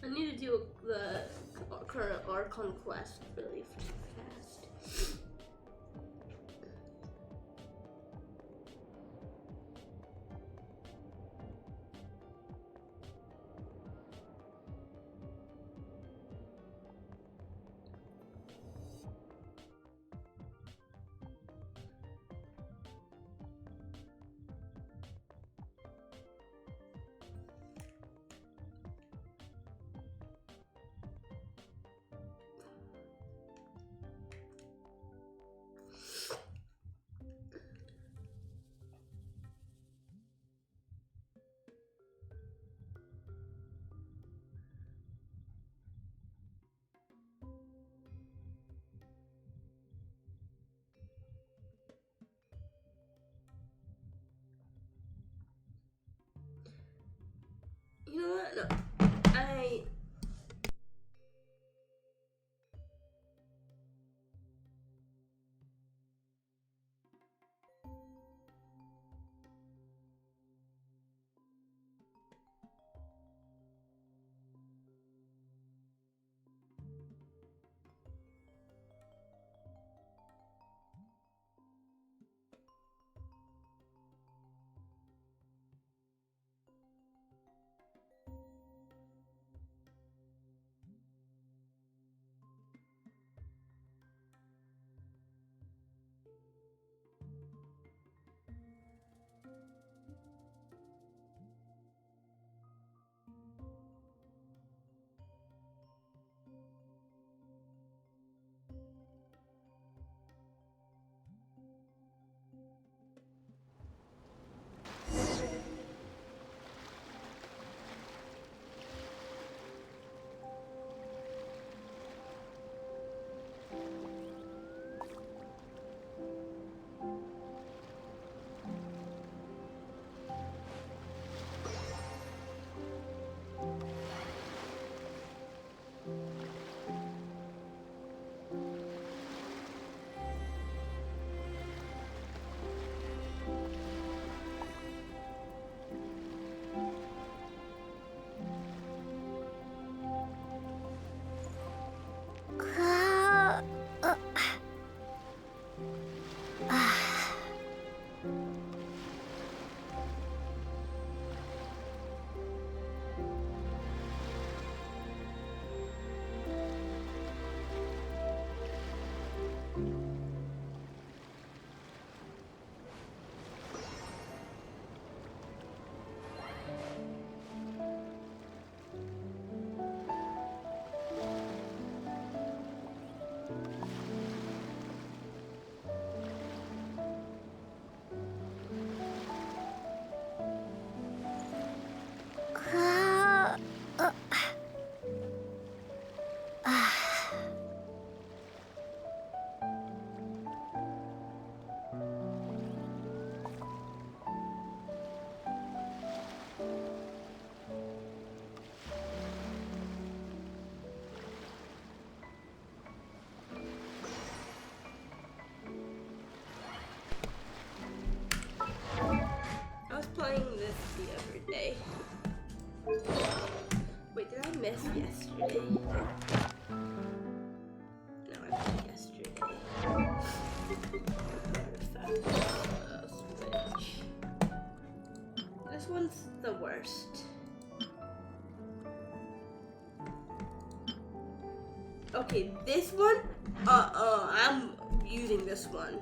I need to do the current Varka Quest really fast. You know what? No. I was playing this the other day. Wait, did I miss yesterday? No, I played yesterday. Switch. This one's the worst. Okay, this one? I'm using this one.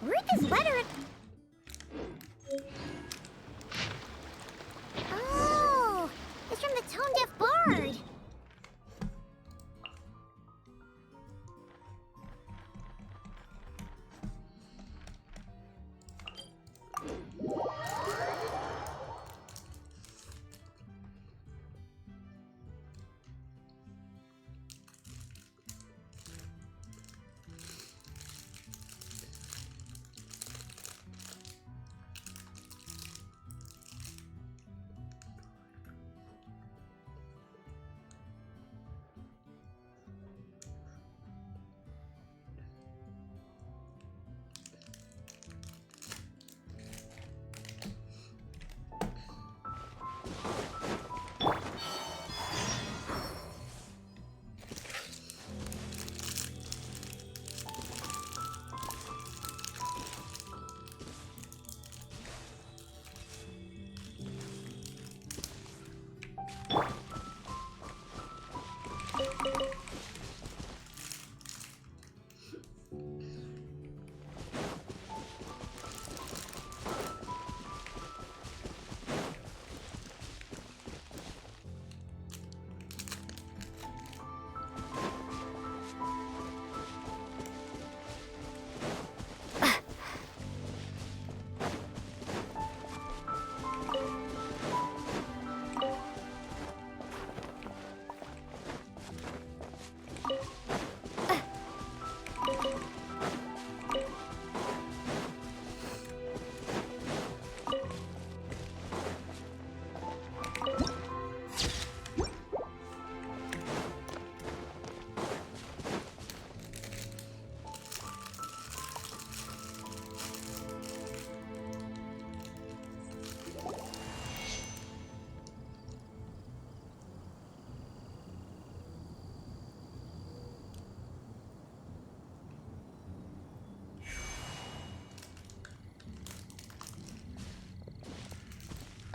Read this letter. Oh, it's from the tone-deaf bard.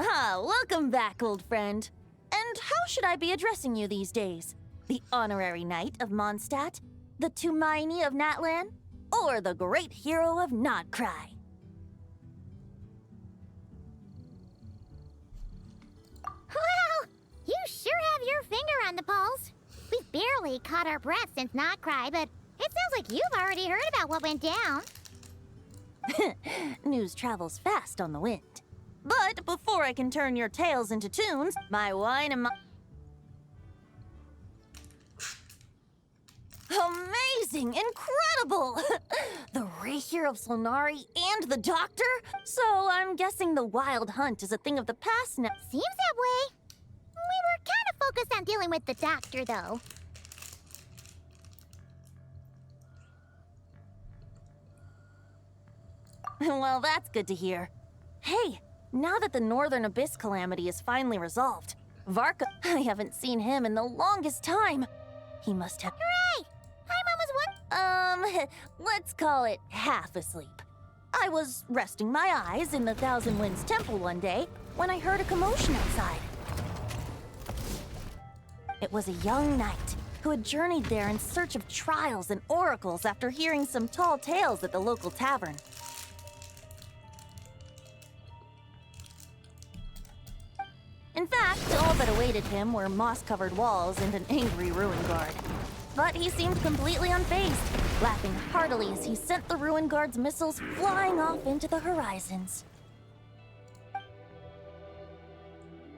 Ah, welcome back, old friend. And how should I be addressing you these days? The honorary knight of Mondstadt? The Tumaini of Natlan? Or the great hero of Nodcry? Well, you sure have your finger on the pulse. We've barely caught our breath since Not Cry, but it sounds like you've already heard about what went down. News travels fast on the wind. But before I can turn your tales into tunes, my wine and my... Amazing! Incredible! The Rahier of Solnari and the Doctor? So I'm guessing the wild hunt is a thing of the past now. Seems that way. We were kind of focused on dealing with the Doctor, though. Well, that's good to hear. Hey, now that the Northern Abyss calamity is finally resolved, Varka... I haven't seen him in the longest time. He must have... Hooray! I'm almost let's call it half asleep. I was resting my eyes in the Thousand Winds Temple one day when I heard a commotion outside. It was a young knight who had journeyed there in search of trials and oracles after hearing some tall tales at the local tavern. In fact, all that awaited him were moss-covered walls and an angry ruin guard. But he seemed completely unfazed, laughing heartily as he sent the ruin guard's missiles flying off into the horizons.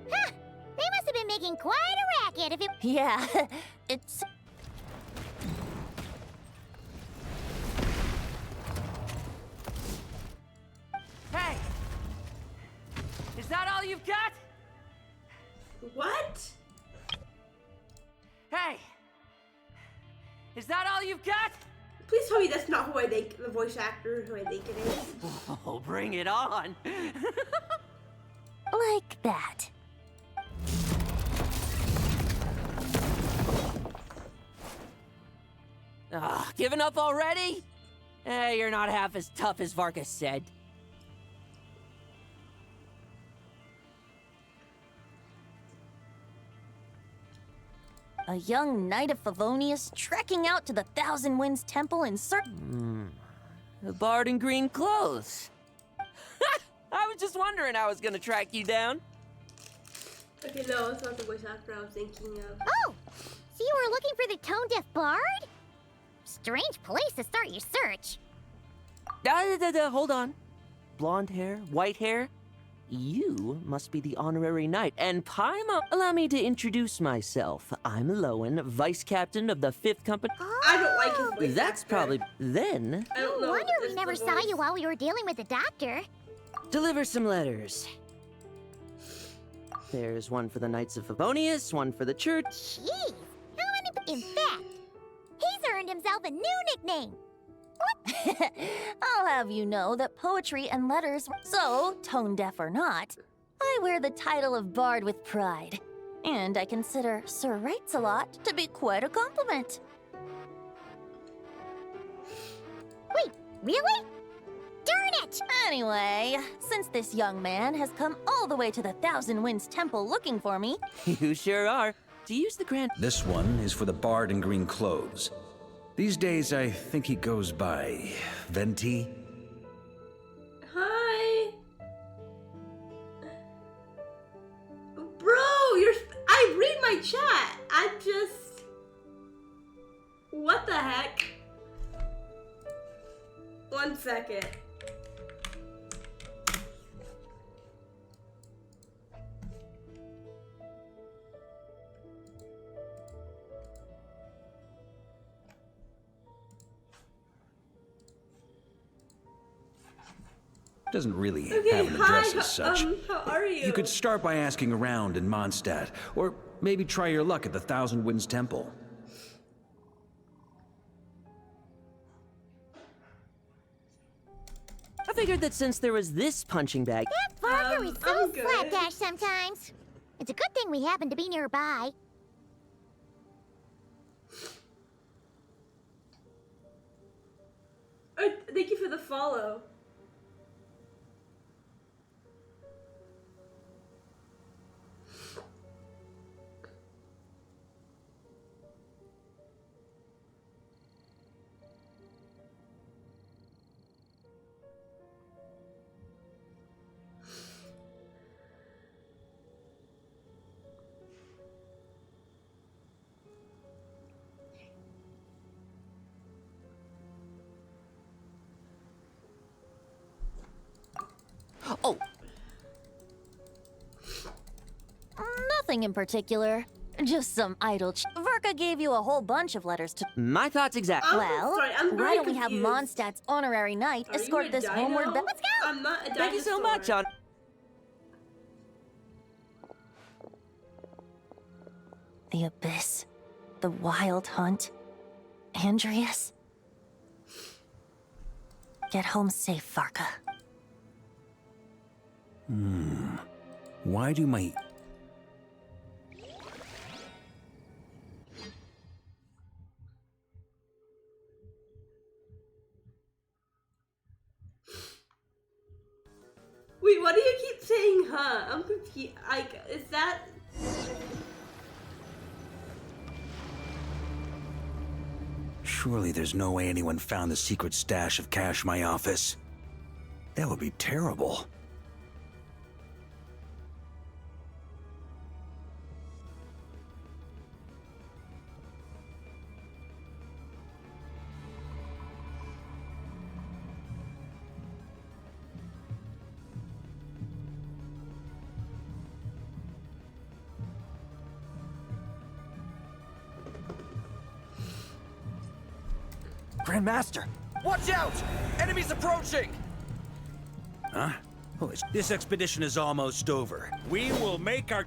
Huh! They must have been making quite a racket if it... Yeah, it's... Hey! Is that all you've got? What? Hey! Is that all you've got? Please tell me that's not who I think the voice actor who I think it is. Oh, bring it on! like that. Giving up already? Hey, you're not half as tough as Varka said. A young knight of Favonius trekking out to the Thousand Winds Temple in search... A bard in green clothes. I was just wondering how I was gonna track you down. Okay, no, it's not the voice actor I was thinking of. Oh! So you were looking for the tone-deaf bard? Strange place to start your search. Hold on. Blonde hair, white hair. You must be the honorary knight. And Paimon, allow me to introduce myself. I'm Lowen, vice captain of the 5th Company. I don't like his voice That's actor. probably... Then, I don't No know. wonder we It's never the saw voice. you while we were dealing with the doctor. deliver some letters. There's one for the Knights of Favonius, one for the church. Jeez, how many... In fact, he's earned himself a new nickname. I'll have you know that poetry and letters... So, tone-deaf or not, I wear the title of bard with pride. And I consider Sir Writes-a-Lot to be quite a compliment. Wait, really? Darn it! Anyway, since this young man has come all the way to the Thousand Winds Temple looking for me... You sure are. To use the grand... This one is for the bard in green clothes. These days, I think he goes by Venti. Hi. Bro, I read my chat. I just... What the heck? 1 second. Doesn't really Okay, have an hi. address as such. How are you? You could start by asking around in Mondstadt, or maybe try your luck at the Thousand Winds Temple. I figured that since there was this punching bag... That Varka is so I'm good. slapdash sometimes. It's a good thing we happen to be nearby. Oh, thank you for the follow. Oh, Nothing in particular. Just some idle Varka gave you a whole bunch of letters to... my thoughts exactly. Well, sorry, I'm why very don't we have confused. Mondstadt's honorary knight Are you escort a this dino? homeward... Let's go! I'm not a dinosaur. Thank you so much, on... The Abyss. The Wild Hunt. Andreas. Get home safe, Varka. Why do my... Wait, why do you keep saying huh? I'm confused. Is that... Surely there's no way anyone found the secret stash of cash in my office. That would be terrible. Grandmaster, watch out! Enemies approaching! Huh? Oh, this expedition is almost over. We will make our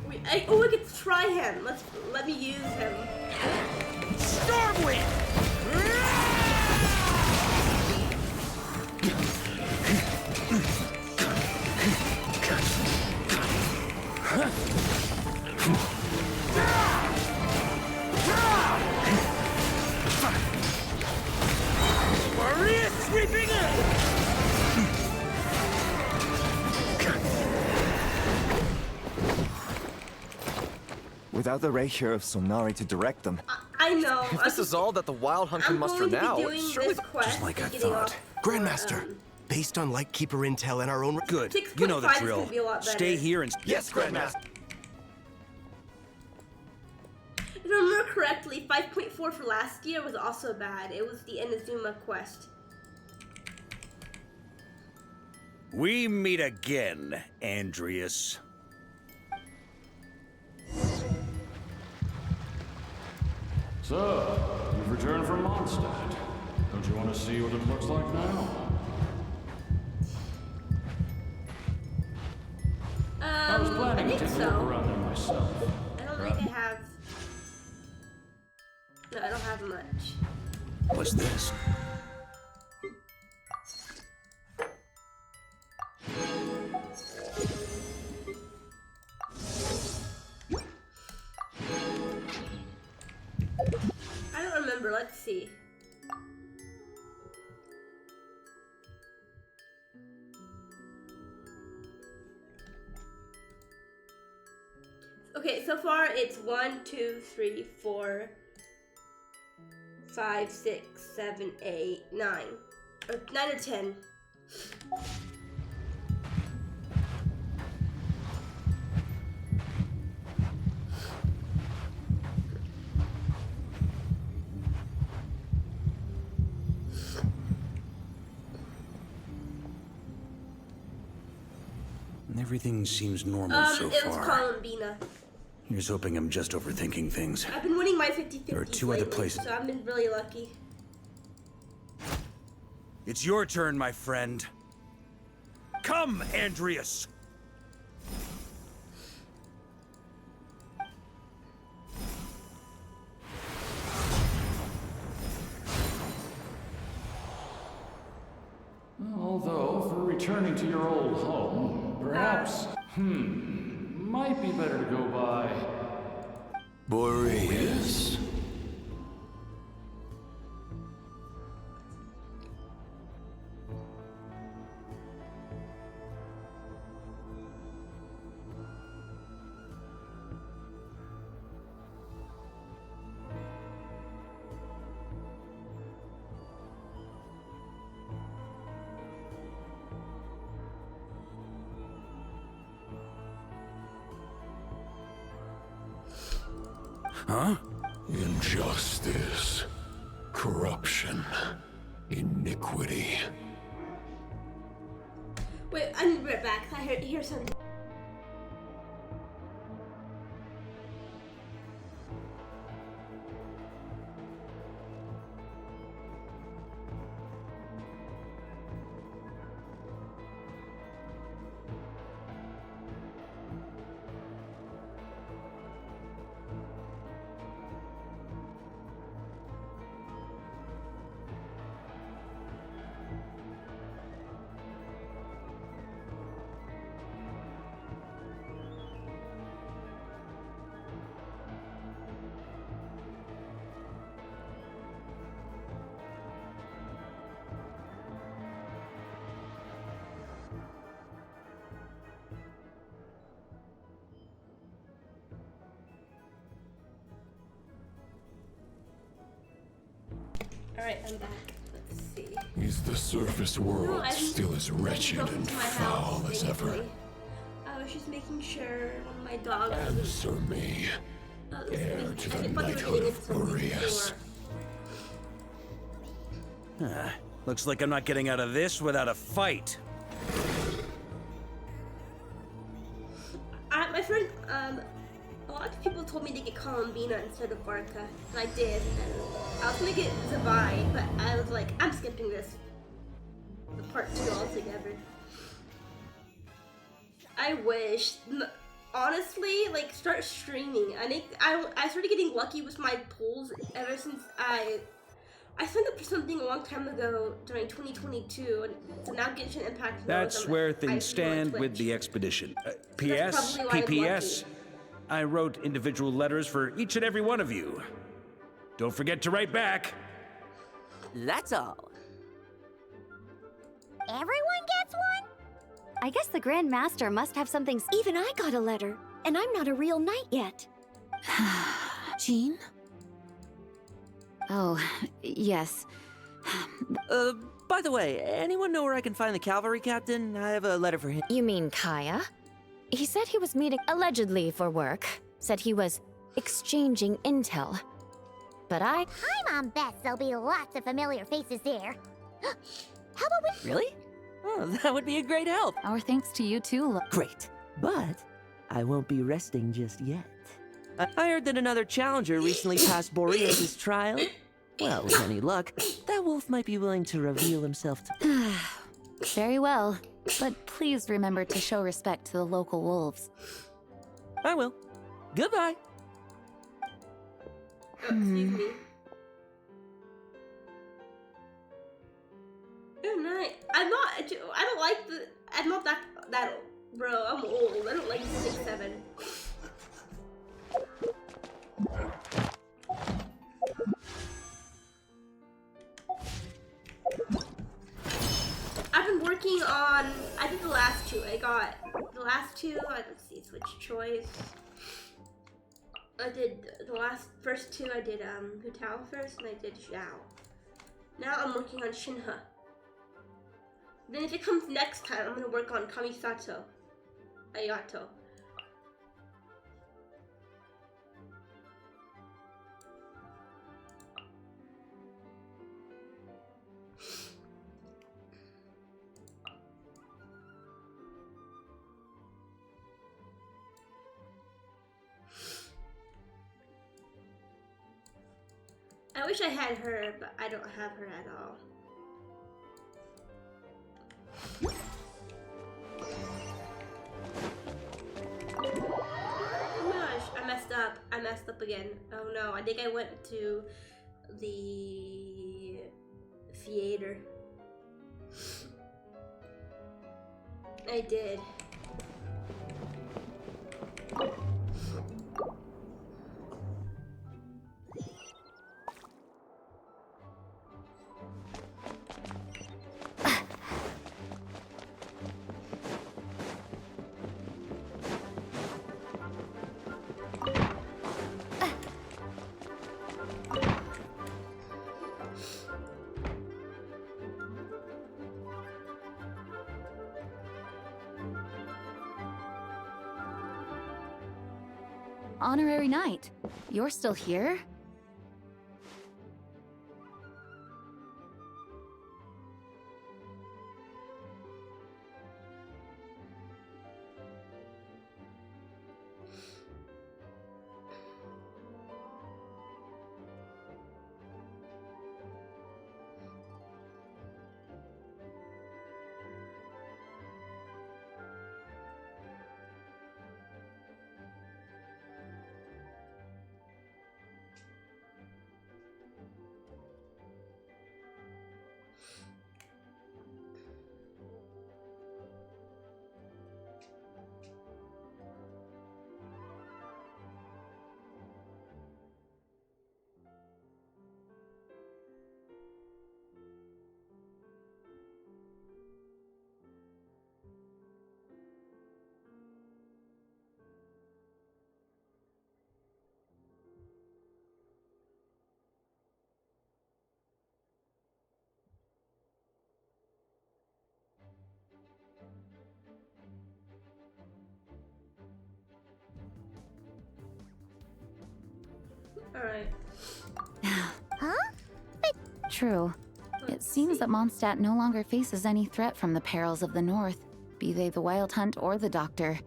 Wait, we could try him. Let me use him. Stormwind! Maria sweeping in! Without the rapier of Sonari to direct them. I know. If this is all that the Wild Hunt can I'm muster going to now, be doing surely this quest just like I and getting thought. off Grandmaster, based on Lightkeeper intel and our own... Good. You know the 6.5 is drill. gonna be a lot better. Stay here and... Yes, Grandmaster. If I remember correctly, 5.4 for last year was also bad. It was the Inazuma quest. We meet again, Andreas. So, you've returned from Mondstadt. Don't you want to see what it looks like now? I was I planning to think take a look so. around there myself. I don't think I have... No, I don't have much. What's this? I don't remember. Let's see. Okay, so far it's 1, 2, 3, 4, 5, 6, 7, 8, 9. Or 9 or 10. Everything seems normal so It was far. Columbina. Here's hoping I'm just overthinking things. I've been winning my 50-50 There are two other places. so I've been really lucky. It's your turn, my friend. Come, Andreas! Although, for returning to your old home, perhaps, might be better to go by... Boreas. Huh? Injustice, corruption, iniquity. Wait, I need to be right back. I hear something. Alright, I'm back. Let's see. Is the surface world still as wretched and foul as ever? Thankfully. I was just making sure one of my dogs Answer me, heir to the knighthood of Boreas. Looks like I'm not getting out of this without a fight. My friend, a lot of people told me to get Columbina instead of Varka, and I did. And I was gonna get Zavai, but I was like, I'm skipping this. The part 2 altogether. I wish. Honestly, like, start streaming. I think I started getting lucky with my pulls ever since I signed up for something a long time ago during 2022, and so now Genshin Impact. That's where things stand with the expedition. P.S. P.P.S. I wrote individual letters for each and every one of you. Don't forget to write back. That's all. Everyone gets one? I guess the Grand Master must have something. Even I got a letter, and I'm not a real knight yet. Jean? Oh, yes. By the way, anyone know where I can find the cavalry captain? I have a letter for him. You mean Kaya? He said he was meeting allegedly for work. Said he was exchanging intel. But I'm on Beth, there'll be lots of familiar faces there. How about we... Really? Oh, that would be a great help. Our thanks to you too. Great. But I won't be resting just yet. I heard that another challenger recently passed Boreas' trial. Well, with any luck, that wolf might be willing to reveal himself to... Very well, but please remember to show respect to the local wolves. I will. Goodbye. Excuse me. Good night. I don't like the. I'm not that old, bro. I'm old. I don't like 6'7". I've been working on. I did the last 2. I got the last 2. Let's see, switch choice. I did the first 2. I did Hutao first, and I did Zhao. Now I'm working on Shinha. Then if it comes next time, I'm gonna work on Kamisato, Ayato. I wish I had her, but I don't have her at all. Oh my gosh, I messed up. I messed up again. Oh no, I think I went to the theater. I did. Honorary Knight, you're still here? Alright. Huh? True. It seems that Mondstadt no longer faces any threat from the perils of the North, be they the Wild Hunt or the Doctor.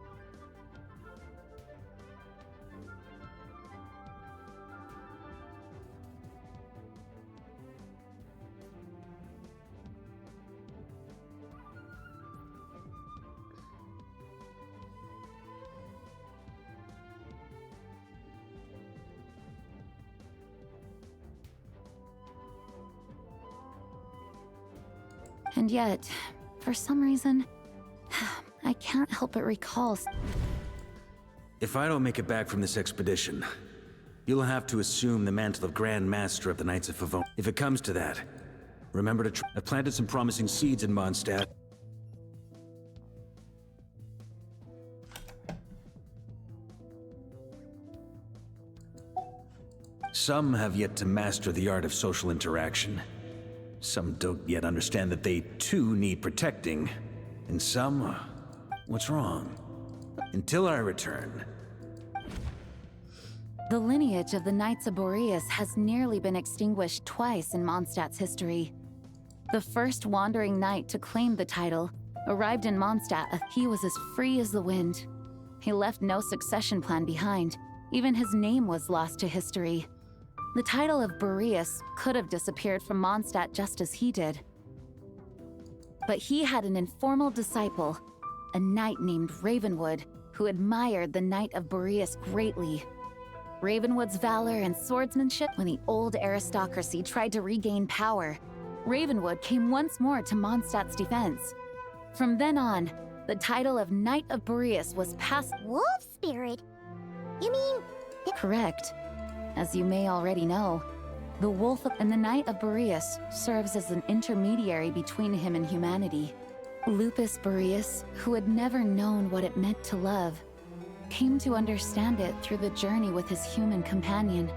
And yet, for some reason, I can't help but recall. If I don't make it back from this expedition, you'll have to assume the mantle of Grand Master of the Knights of Favon. If it comes to that, remember to I've planted some promising seeds in Mondstadt. Some have yet to master the art of social interaction. Some don't yet understand that they too need protecting. And some, what's wrong? Until I return. The lineage of the Knights of Boreas has nearly been extinguished twice in Mondstadt's history. The first wandering knight to claim the title arrived in Mondstadt. He was as free as the wind. He left no succession plan behind. Even his name was lost to history. The title of Boreas could have disappeared from Mondstadt just as he did. But he had an informal disciple, a knight named Ravenwood, who admired the Knight of Boreas greatly. Ravenwood's valor and swordsmanship when the old aristocracy tried to regain power, Ravenwood came once more to Mondstadt's defense. From then on, the title of Knight of Boreas was passed— Wolf spirit? You mean... Correct. As you may already know, the Wolf and the Knight of Boreas serves as an intermediary between him and humanity. Lupus Boreas, who had never known what it meant to love, came to understand it through the journey with his human companion.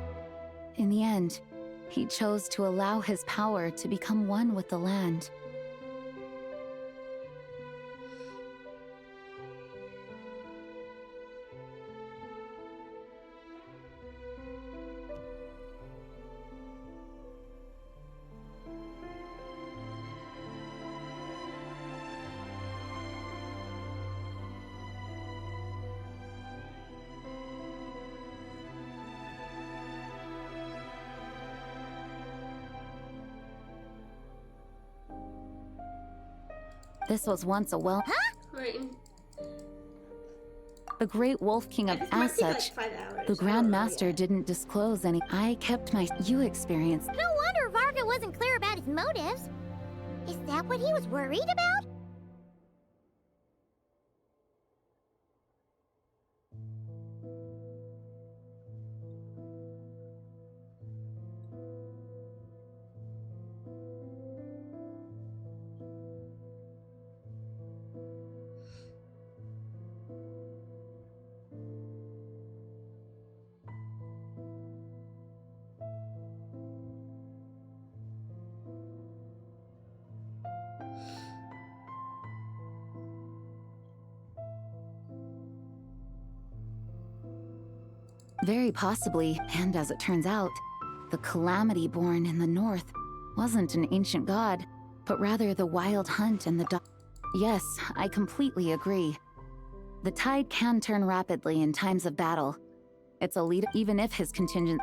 In the end, he chose to allow his power to become one with the land. This was once a Right. The Great Wolf King of This might take, like, As such, 5 hours. the I Grand don't know Master yet. didn't disclose any. I kept my you experience. No wonder Varka wasn't clear about his motives. Is that what he was worried about? Very possibly, and as it turns out, the calamity born in the north wasn't an ancient god, but rather the Wild Hunt and the Yes, I completely agree. The tide can turn rapidly in times of battle. It's a lead, even if his contingent.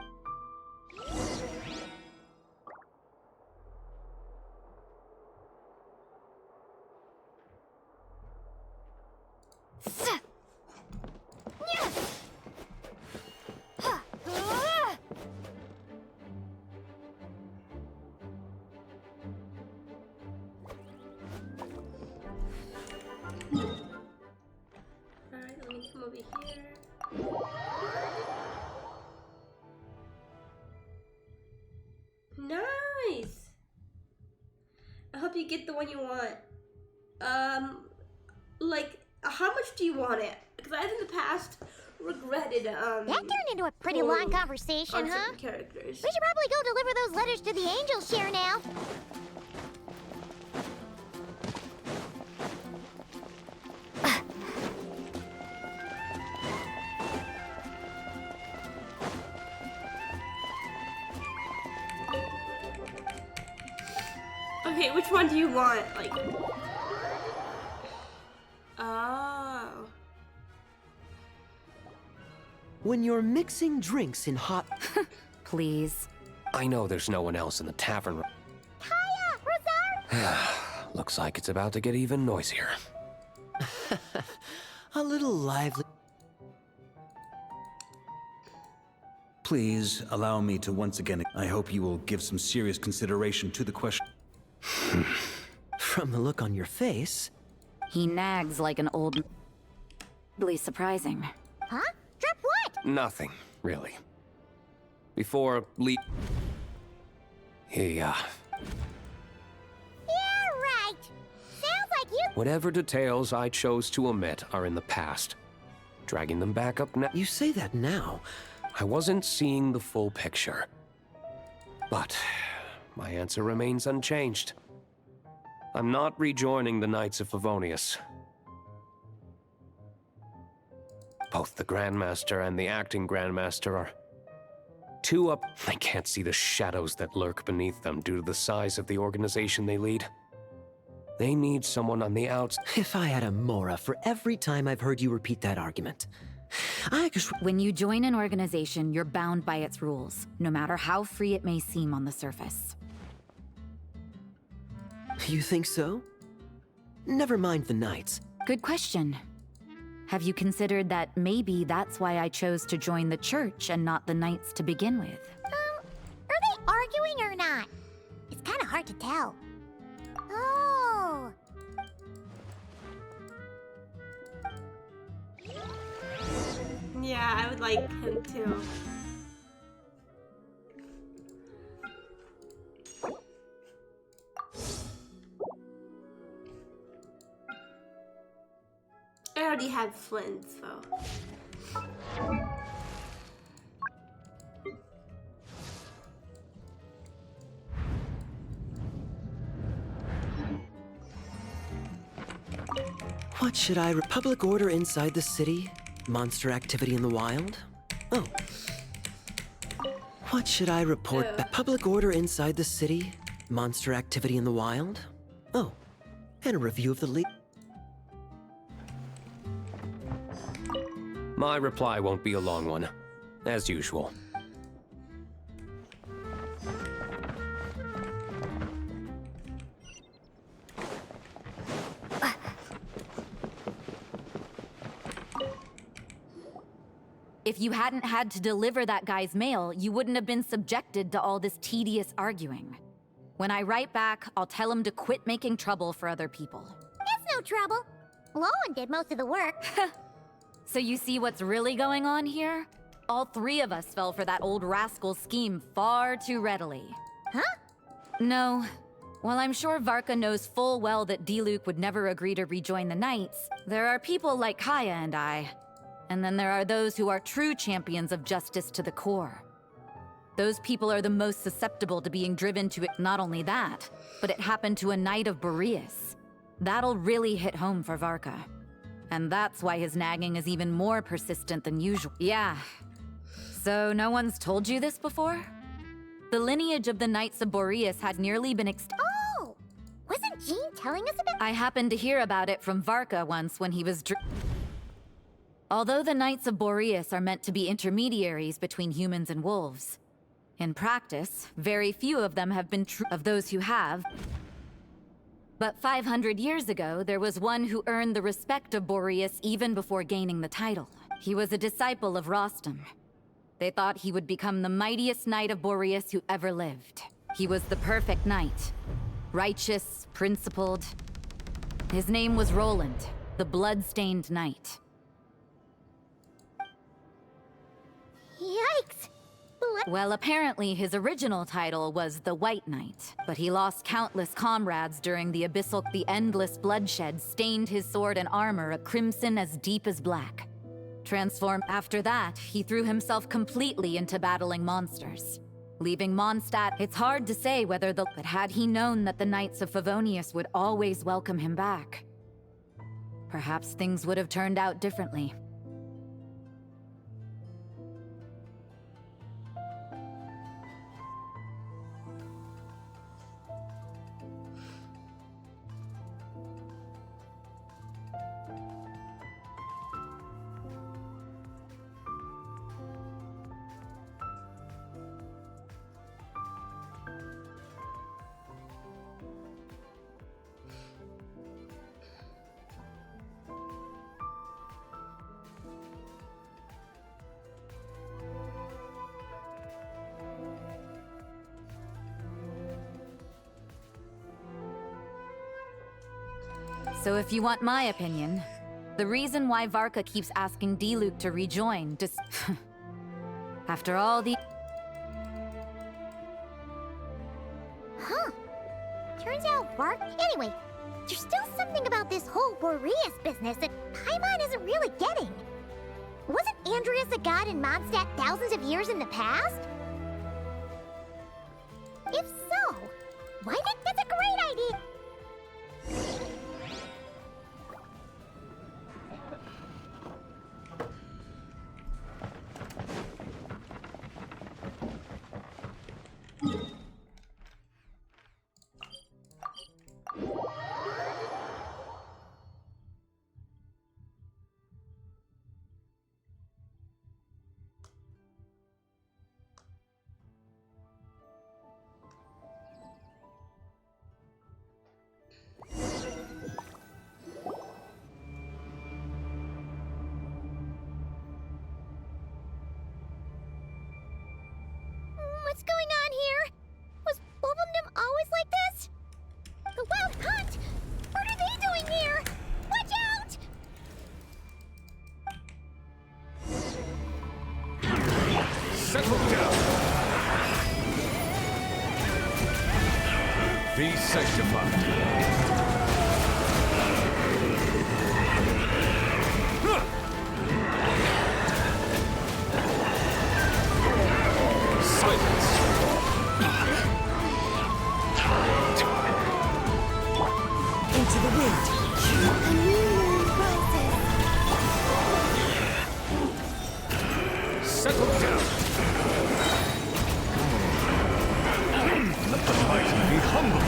Alright, let me come over here. Nice! I hope you get the one you want. Like, how much do you want it? Because I've in the past regretted, That turned into a pretty long conversation, on huh? certain characters. We should probably go deliver those letters to the angels share now. Okay, which one do you want? Like, oh. When you're mixing drinks in hot... Please. I know there's no one else in the tavern. Kaya! Rosar! Looks like it's about to get even noisier. A little lively... Please allow me to once again. I hope you will give some serious consideration to the question. From the look on your face... He nags like an old... Really surprising. Huh? Drip what? Nothing, really. Before he, Yeah, right. Sounds like you... whatever details I chose to omit are in the past. Dragging them back up now. You say that now. I wasn't seeing the full picture. But my answer remains unchanged. I'm not rejoining the Knights of Favonius. Both the Grandmaster and the acting Grandmaster are too up. I can't see the shadows that lurk beneath them due to the size of the organization they lead. They need someone on the outs. If I had a Mora for every time I've heard you repeat that argument. I just... When you join an organization, you're bound by its rules, no matter how free it may seem on the surface. You think so? Never mind the Knights. Good question. Have you considered that maybe that's why I chose to join the church and not the Knights to begin with? Are they arguing or not? It's kind of hard to tell. Oh. Yeah, I would like him too. I already had Flynn, so. What should I... Public order inside the city? Monster activity in the wild? Oh. What should I report? Public order inside the city? Monster activity in the wild? Oh. And a review of the league. My reply won't be a long one, as usual. If you hadn't had to deliver that guy's mail, you wouldn't have been subjected to all this tedious arguing. When I write back, I'll tell him to quit making trouble for other people. It's no trouble. Lowen did most of the work. So you see what's really going on here? All three of us fell for that old rascal's scheme far too readily. Huh? No. While I'm sure Varka knows full well that Diluc would never agree to rejoin the Knights, there are people like Kaya and I. And then there are those who are true champions of justice to the core. Those people are the most susceptible to being driven to it. Not only that, but it happened to a Knight of Boreas. That'll really hit home for Varka. And that's why his nagging is even more persistent than usual. Yeah. So no one's told you this before? The lineage of the Knights of Boreas had nearly been Oh! Wasn't Jean telling us about— I happened to hear about it from Varka once when he was Although the Knights of Boreas are meant to be intermediaries between humans and wolves, in practice, very few of them have been true of those who have. But 500 years ago, there was one who earned the respect of Boreas even before gaining the title. He was a disciple of Rostam. They thought he would become the mightiest knight of Boreas who ever lived. He was the perfect knight. Righteous, principled. His name was Roland, the blood-stained knight. Yikes! Well, apparently his original title was the White Knight, but he lost countless comrades during the abyssal. The endless bloodshed stained his sword and armor a crimson as deep as black. Transformed after that, he threw himself completely into battling monsters. Leaving Mondstadt, it's hard to say whether the... But had he known that the Knights of Favonius would always welcome him back, perhaps things would have turned out differently. So if you want my opinion, the reason why Varka keeps asking Diluc to rejoin, just... after all the... Huh. Turns out Anyway, there's still something about this whole Boreas business that Paimon isn't really getting. Wasn't Andreas a god in Mondstadt thousands of years in the past? If so, why not? That's a great idea! What's going on here? Was Wolvendom always like this? The Wild Hunt! What are they doing here? Watch out! Settle down. Be sanctified. Into the wind. A new moon rises. Settle down. Let the mighty be humble.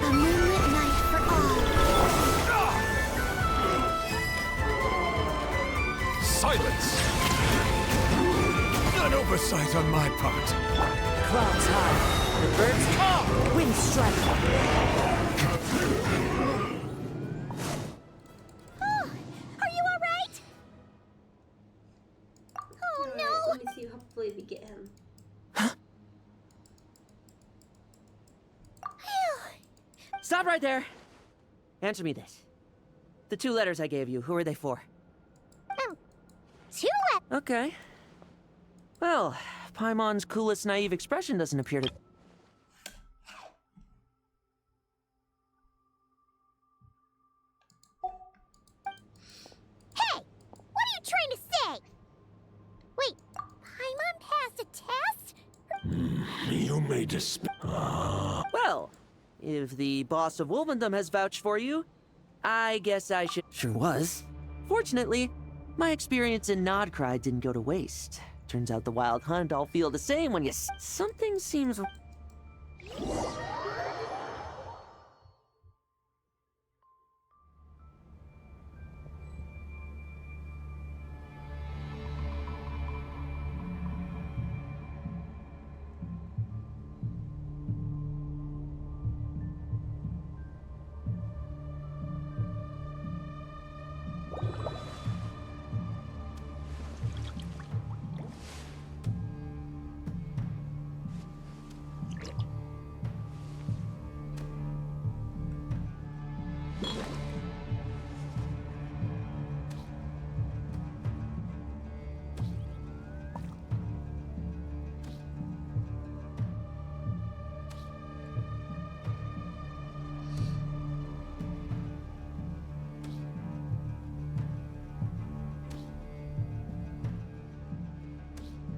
A moonlit night for all. Silence! An oversight on my part. Clouds high, the birds call, wind strike. Are you alright? Oh Alright, no! let me see. Hopefully we get him. Stop right there. Answer me this. The 2 letters I gave you, who are they for? Okay. Well, Paimon's coolest naive expression doesn't appear to... Hey! What are you trying to say? Wait, Paimon passed a test? You may despair. Well, if the boss of Wolvendom has vouched for you, I guess I should... Sure was. Fortunately, my experience in Nodcry didn't go to waste. Turns out the Wild Hunt all feel the same when you... Something seems...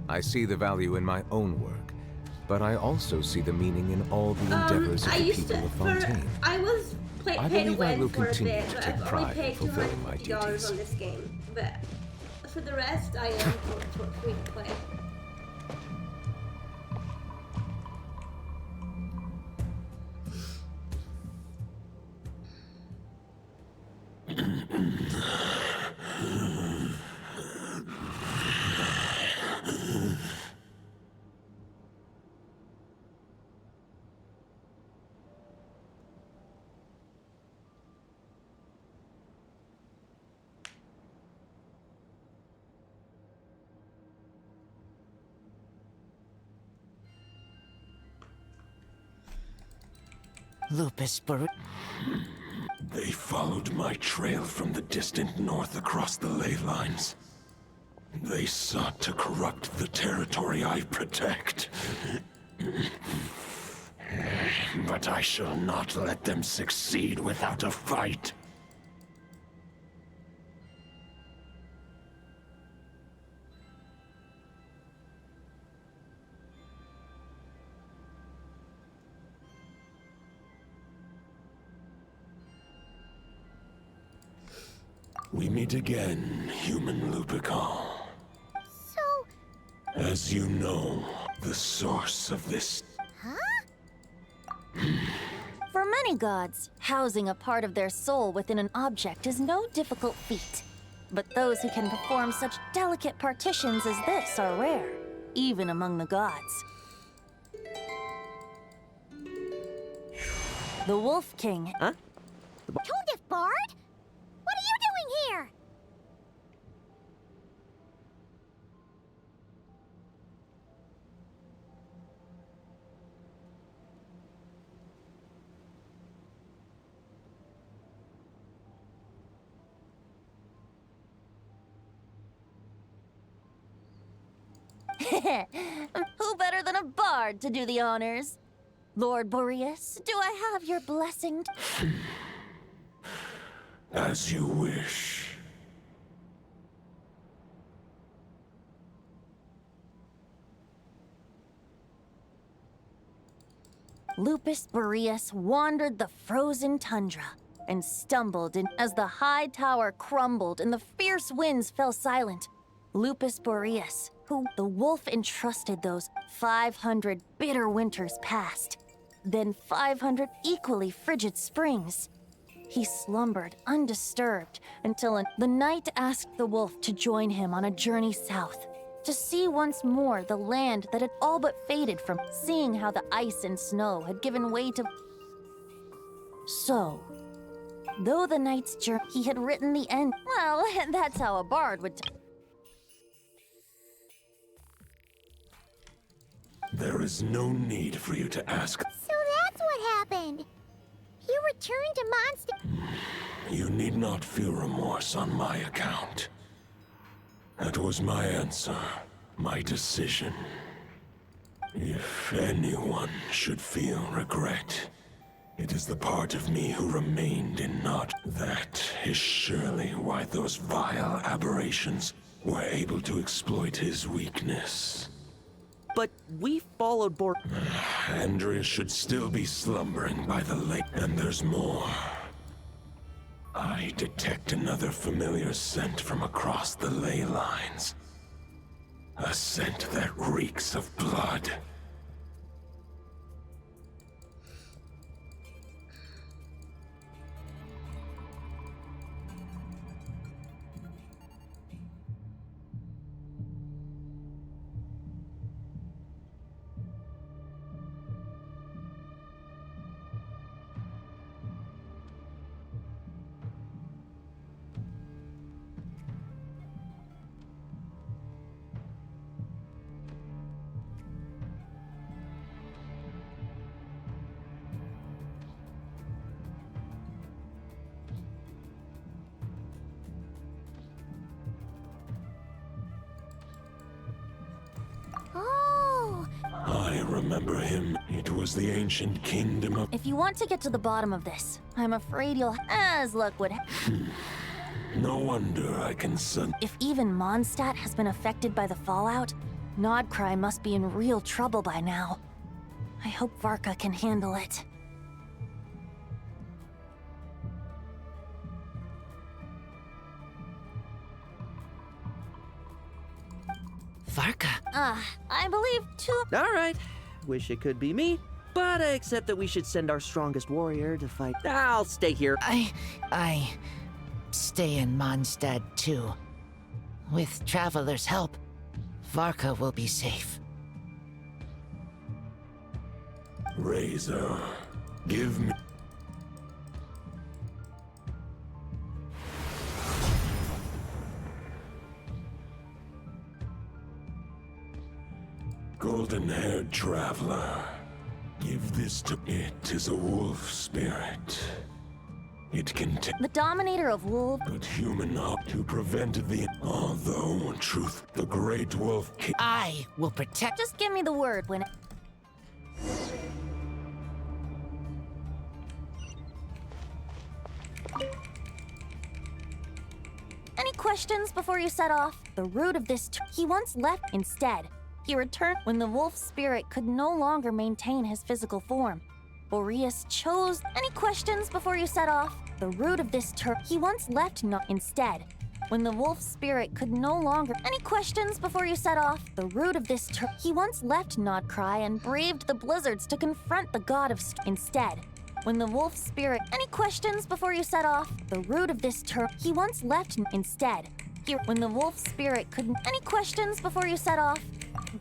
I see the value in my own work, but I also see the meaning in all the endeavors of the people of Fontaine. I was paid to I win will for a continue bit, to but take I've only pride in paid fulfilling my $250 duties. on this game. But for the rest, I am for free to play. Lupus They followed my trail from the distant north across the ley lines. They sought to corrupt the territory I protect. But I shall not let them succeed without a fight. We meet again, human Lupical. So... As you know, the source of this... Huh? For many gods, housing a part of their soul within an object is no difficult feat. But those who can perform such delicate partitions as this are rare, even among the gods. The Wolf King... Huh? Tondif Bard? What are you doing here? Who better than a bard to do the honors? Lord Boreas, do I have your blessing? As you wish. Lupus Boreas wandered the frozen tundra and stumbled in as the high tower crumbled and the fierce winds fell silent. Lupus Boreas, who the wolf entrusted those 500 bitter winters past, then 500 equally frigid springs. He slumbered undisturbed until the night asked the wolf to join him on a journey south, to see once more the land that had all but faded from seeing how the ice and snow had given way to... So, though the night's journey he had written the end... Well, that's how a bard would... There is no need for you to ask. So that's what happened. You returned to Mondstadt. You need not feel remorse on my account. That was my answer, my decision. If anyone should feel regret, it is the part of me who remained in not. That is surely why those vile aberrations were able to exploit his weakness. But we followed Andrea should still be slumbering by the lake. And there's more. I detect another familiar scent from across the ley lines. A scent that reeks of blood. Oh! I remember him. It was the ancient kingdom of... If you want to get to the bottom of this, I'm afraid you'll... As luck would have... No wonder I can sense... If even Mondstadt has been affected by the fallout, Nodcry must be in real trouble by now. I hope Varka can handle it. Varka. I believe two... All right. Wish it could be me, but I accept that we should send our strongest warrior to fight. I'll stay here. I stay in Mondstadt too. With Traveler's help, Varka will be safe. Razor, give me... Golden-haired traveler, Give this to it is a wolf spirit. It can take The Dominator of Wolves. but human up to prevent the although in truth the great wolf I will protect. Just give me the word when. Any questions before you set off? The root of this. He once left. Instead, he returned when the wolf spirit could no longer maintain his physical form. Boreas chose. Any questions before you set off? The root of this he once left. Instead, when the wolf spirit could no longer. Any questions before you set off? The root of this he once left Nod Cry and braved the blizzards to confront the god of Instead, when the wolf spirit. Any questions before you set off? The root of this he once left. Instead, when the wolf spirit couldn't. Any questions before you set off?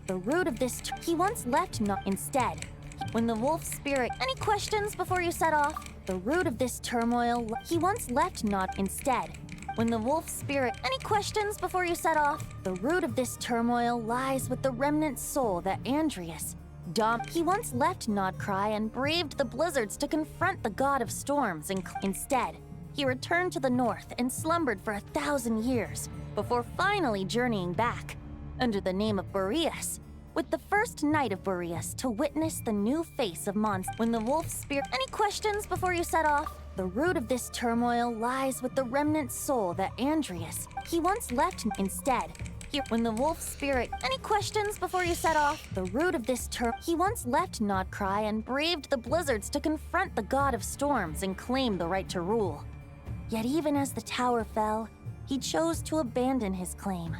The root of this he once left. Instead, when the wolf spirit. Any questions before you set off? The root of this turmoil. He once left Nod. Instead, when the wolf spirit. Any questions before you set off? The root of this turmoil lies with the remnant soul that Andreas. He once left Nod Cry and braved the blizzards to confront the god of storms. Instead, he returned to the north and slumbered for 1,000 years before finally journeying back under the name of Boreas, with the first night of Boreas to witness the new face of Mons. When the wolf spirit. Any questions before you set off? The root of this turmoil lies with the remnant soul that Andreas. He once left. Instead, when the wolf spirit. Any questions before you set off? The root of this he once left Nod Cry and braved the blizzards to confront the god of storms and claim the right to rule. Yet even as the tower fell, he chose to abandon his claim.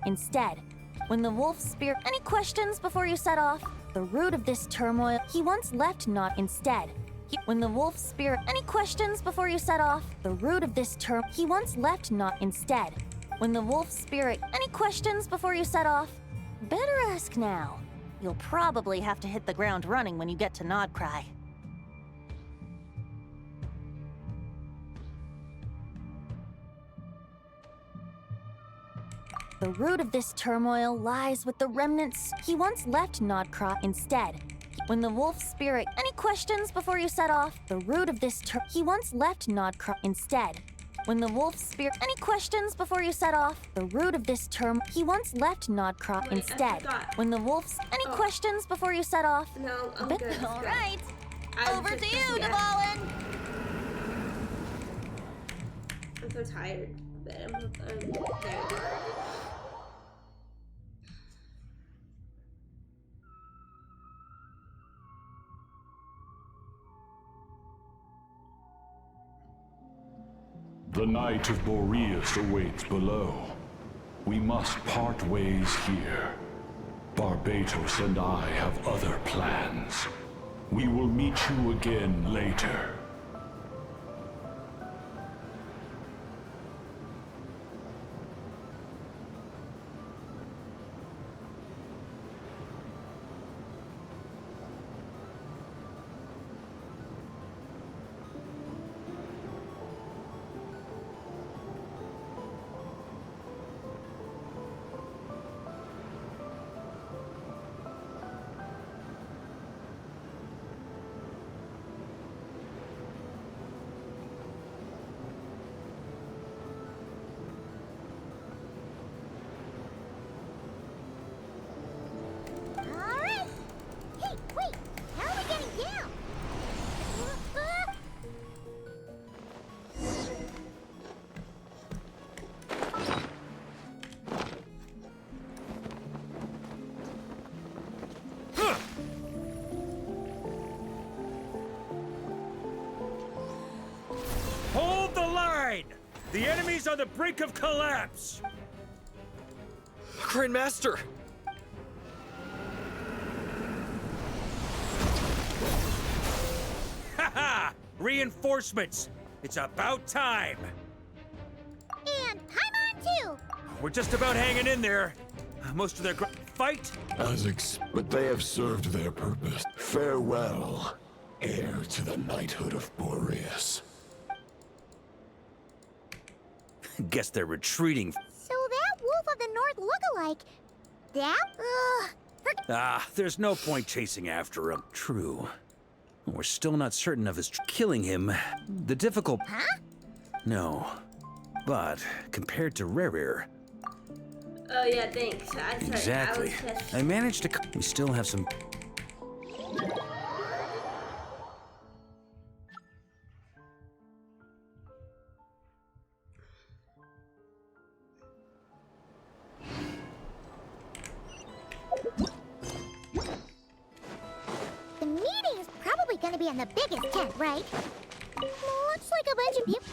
Instead, when the wolf spirit. Any questions before you set off? The root of this turmoil. He once left Nod. Instead, when the wolf spirit. Any questions before you set off? The root of this he once left Nod. Instead, when the wolf spirit. Any questions before you set off? Better ask now. You'll probably have to hit the ground running when you get to Nod Cry. The root of this turmoil lies with the remnants. He once left Nod Cry. Instead, when the wolf spirit. Any questions before you set off? The root of this he once left Nod Cry. Instead, when the wolf spirit. Any questions before you set off? The root of this he once left Nod Cry. Wait, Instead, when the wolves. Any questions before you set off? No, I'm good. All right. I'm Over just to you, yeah. Dvalin. I'm so tired, but I'm there. The Knight of Boreas awaits below. We must part ways here. Barbatos and I have other plans. We will meet you again later. Alright! Hey, wait! How are we getting down? Hold the line! The enemy's on the brink of collapse! Grandmaster! Haha! Reinforcements! It's about time! And Paimon too! We're just about hanging in there. Most of their fight? But they have served their purpose. Farewell, heir to the knighthood of Boreas. Guess they're retreating. So that Wolf of the North look-alike, that? There's no point chasing after him. True. We're still not certain of his killing him. The difficult... Huh? No. But, compared to Rerir... Oh yeah, thanks. Exactly. I managed to... We still have some... The meeting is probably gonna be in the biggest tent, right? Looks like a bunch of people.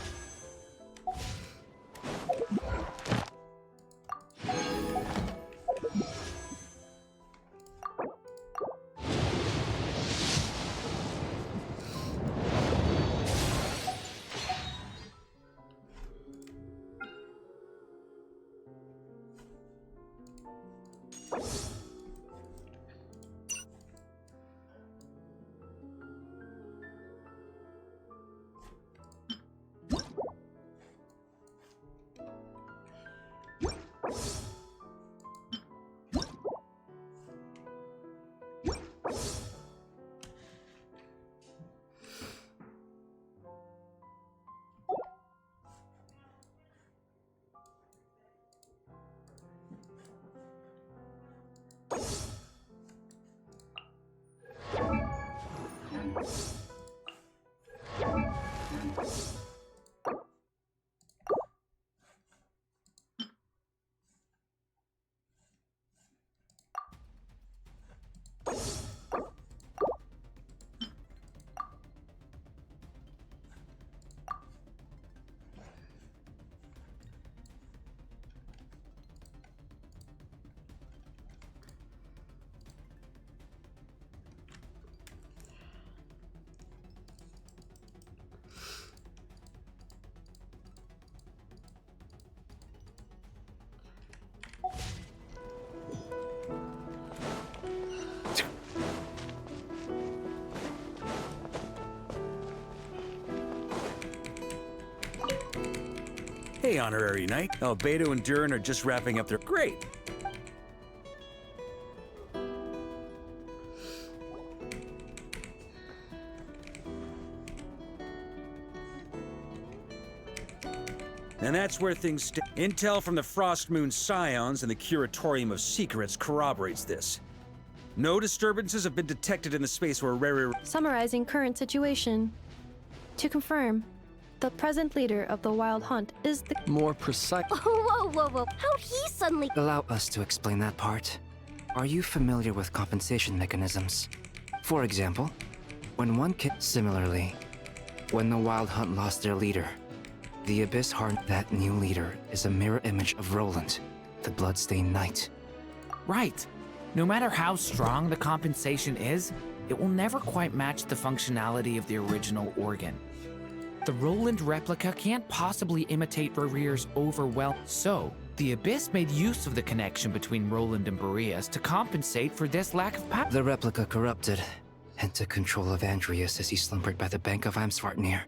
Hey, Honorary Knight. Albedo and Durin are just wrapping up their... Great! And that's where things stand. Intel from the Frostmoon Scions and the Curatorium of Secrets corroborates this. No disturbances have been detected in the space where Rerir... Summarizing current situation. To confirm, the present leader of the Wild Hunt is the... More precise... Whoa. How'd he suddenly... Allow us to explain that part. Are you familiar with compensation mechanisms? For example, when one kid... Similarly, when the Wild Hunt lost their leader, the Abyss harned that new leader is a mirror image of Roland, the Bloodstained Knight. Right. No matter how strong the compensation is, it will never quite match the functionality of the original organ. The Roland replica can't possibly imitate Rerir's overwhelm. So, the Abyss made use of the connection between Roland and Boreas to compensate for this lack of power. The replica corrupted and took control of Andreas as he slumbered by the bank of Amsvartnir.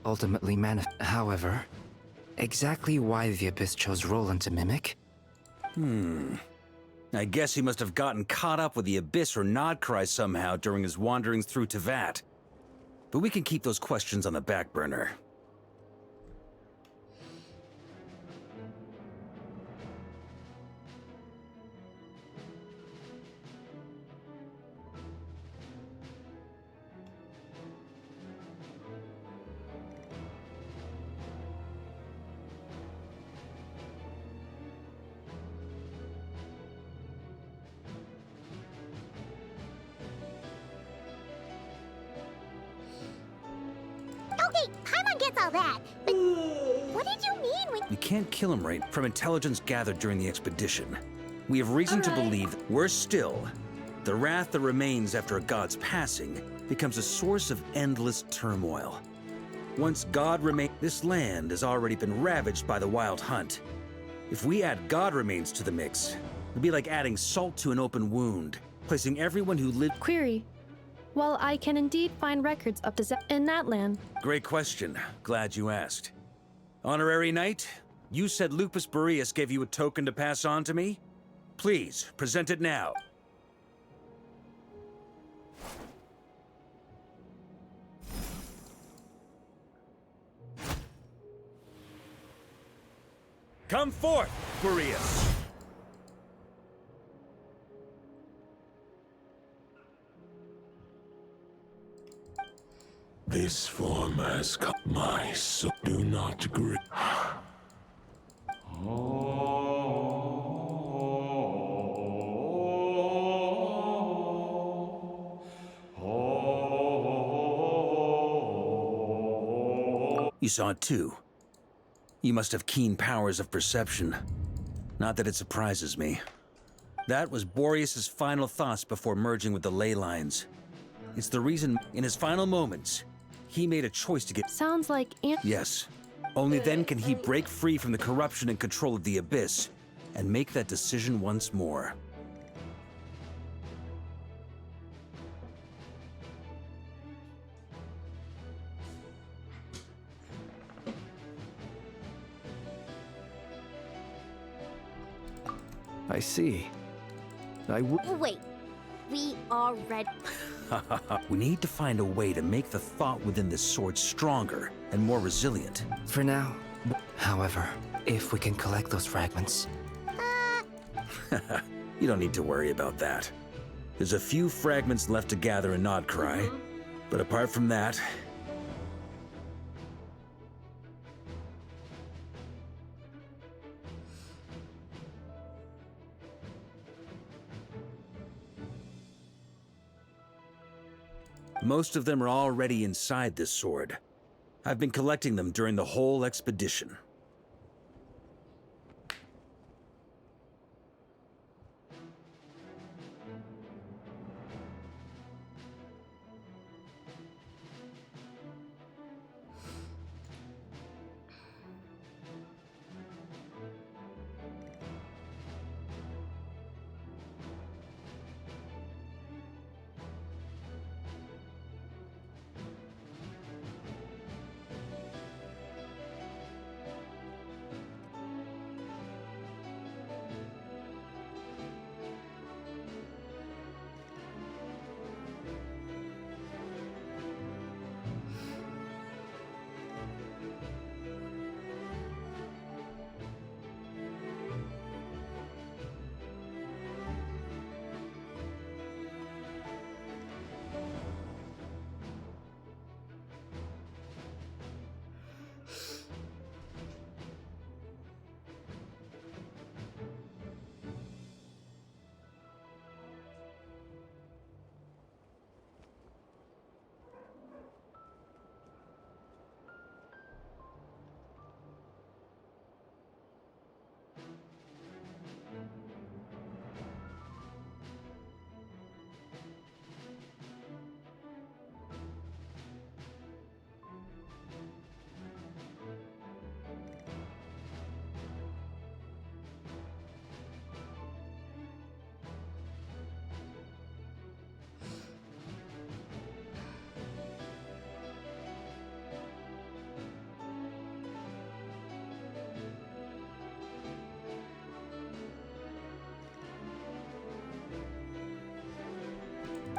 Ultimately However, exactly why the Abyss chose Roland to mimic? I guess he must have gotten caught up with the Abyss or Nodcry somehow during his wanderings through Tevat. But we can keep those questions on the back burner. Okay, Paimon gets all that, but what did you mean when... You can't kill him right from intelligence gathered during the expedition. We have reason to believe, worse still, the wrath that remains after a god's passing becomes a source of endless turmoil. Once God remains, this land has already been ravaged by the Wild Hunt. If we add God remains to the mix, it'd be like adding salt to an open wound, placing everyone who lived... Query. While I can indeed find records of disaster in that land... Great question. Glad you asked. Honorary Knight, you said Lupus Boreas gave you a token to pass on to me? Please, present it now. Come forth, Boreas! This form has come. My soul. Do not grieve. You saw it too. You must have keen powers of perception. Not that it surprises me. That was Boreas' final thoughts before merging with the ley lines. It's the reason, in his final moments, he made a choice to get— Sounds like Yes. Only then can he break free from the corruption and control of the Abyss, and make that decision once more. I see. Wait, we already. We need to find a way to make the thought within this sword stronger and more resilient. For now, however, if we can collect those fragments. You don't need to worry about that. There's a few fragments left to gather in Nodcry, but apart from that... Most of them are already inside this sword. I've been collecting them during the whole expedition.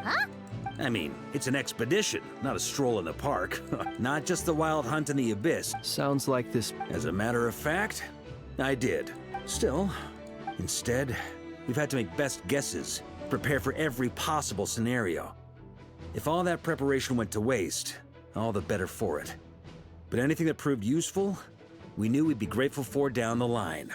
Huh? I mean, it's an expedition, not a stroll in the park. Not just the wild hunt in the Abyss. Sounds like this. As a matter of fact, I did. Still, instead, we've had to make best guesses, prepare for every possible scenario. If all that preparation went to waste, all the better for it. But anything that proved useful, we knew we'd be grateful for down the line.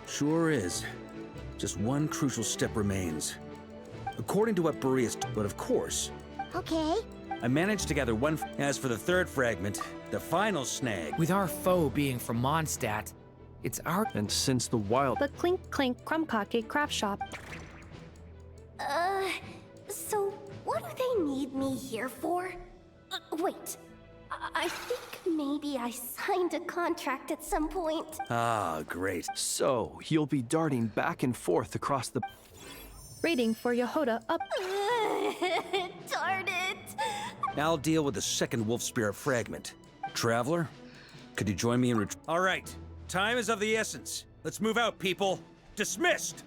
Sure is. Just one crucial step remains. According to what Boreas... But of course... Okay. I managed to gather one. As for the third fragment, the final snag. With our foe being from Mondstadt, it's our. And since the wild. The Clink Clink Krumkake craft shop. So what do they need me here for? Wait, I think maybe I signed a contract at some point. Ah, great. So, you'll be darting back and forth across the. Rating for Yehoda up. Darn it! I'll deal with the second wolf spirit fragment. Traveler, could you join me in All right, time is of the essence. Let's move out, people. Dismissed!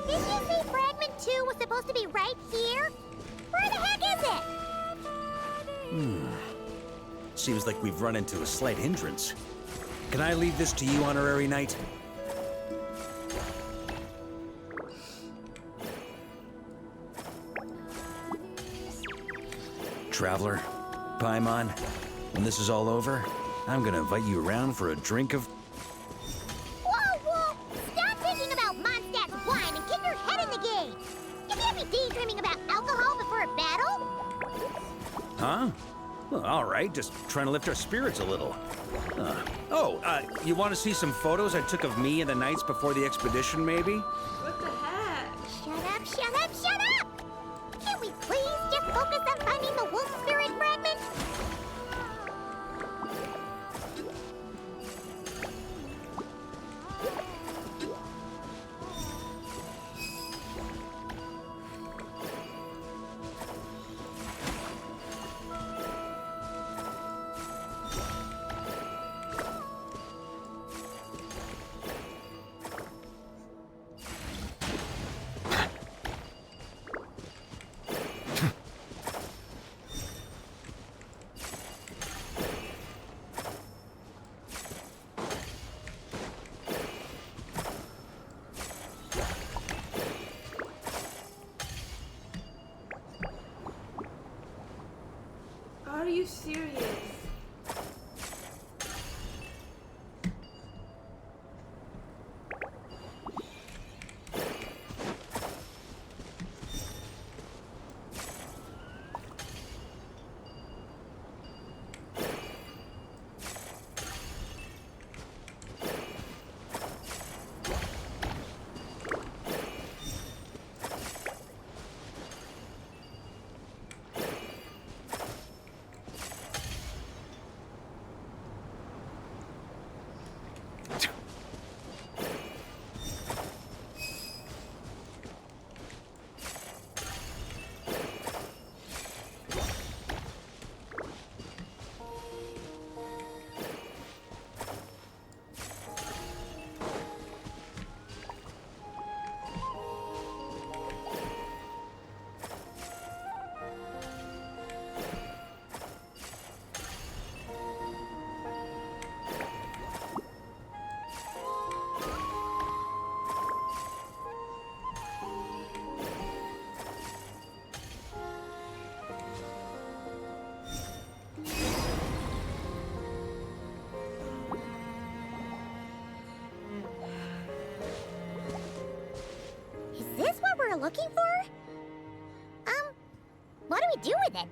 Didn't you say Fragment 2 was supposed to be right here? Where the heck is it? Seems like we've run into a slight hindrance. Can I leave this to you, Honorary Knight? Traveler, Paimon, when this is all over, I'm gonna invite you around for a drink of... Whoa! Stop thinking about Mondstadt's wine and get your head in the game! You can't be daydreaming about alcohol before a battle! Huh? Well, all right, just trying to lift our spirits a little. You want to see some photos I took of me and the knights before the expedition, maybe? What the heck? Shut up! Can't we please just focus on finding the wolf spirit fragment? Are you serious? Is this what we're looking for? What do we do with it?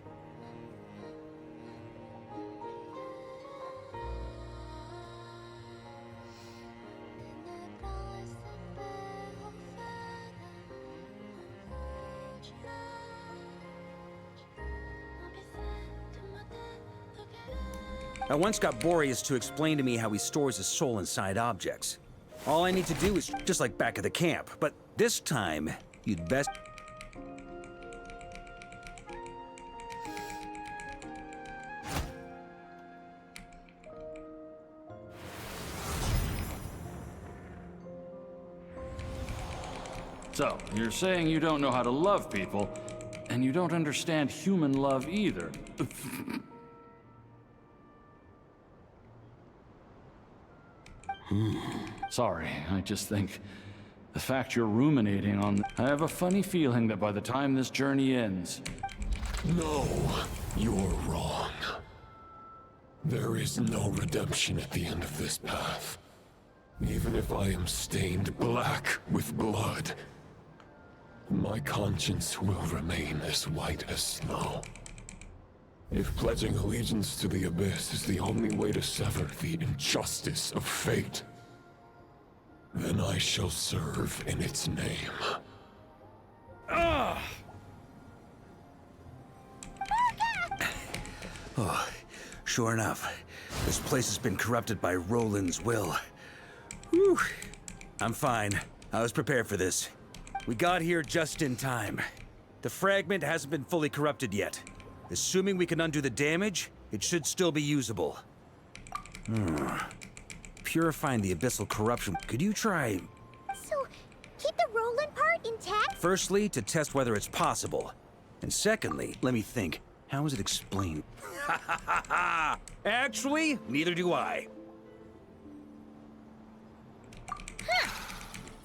I once got Boreas to explain to me how he stores his soul inside objects. All I need to do is just like back at the camp, but this time, you'd best... So, you're saying you don't know how to love people, and you don't understand human love either. Sorry, I just think the fact you're ruminating on... I have a funny feeling that by the time this journey ends... No, you're wrong. There is no redemption at the end of this path. Even if I am stained black with blood, my conscience will remain as white as snow. If pledging allegiance to the Abyss is the only way to sever the injustice of fate, then I shall serve in its name. Oh, sure enough. This place has been corrupted by Roland's will. Whew. I'm fine. I was prepared for this. We got here just in time. The fragment hasn't been fully corrupted yet. Assuming we can undo the damage, it should still be usable. Purifying the abyssal corruption. Could you try... So, keep the Roland part intact? Firstly, to test whether it's possible. And secondly, let me think. How is it explained? Actually, neither do I. Huh.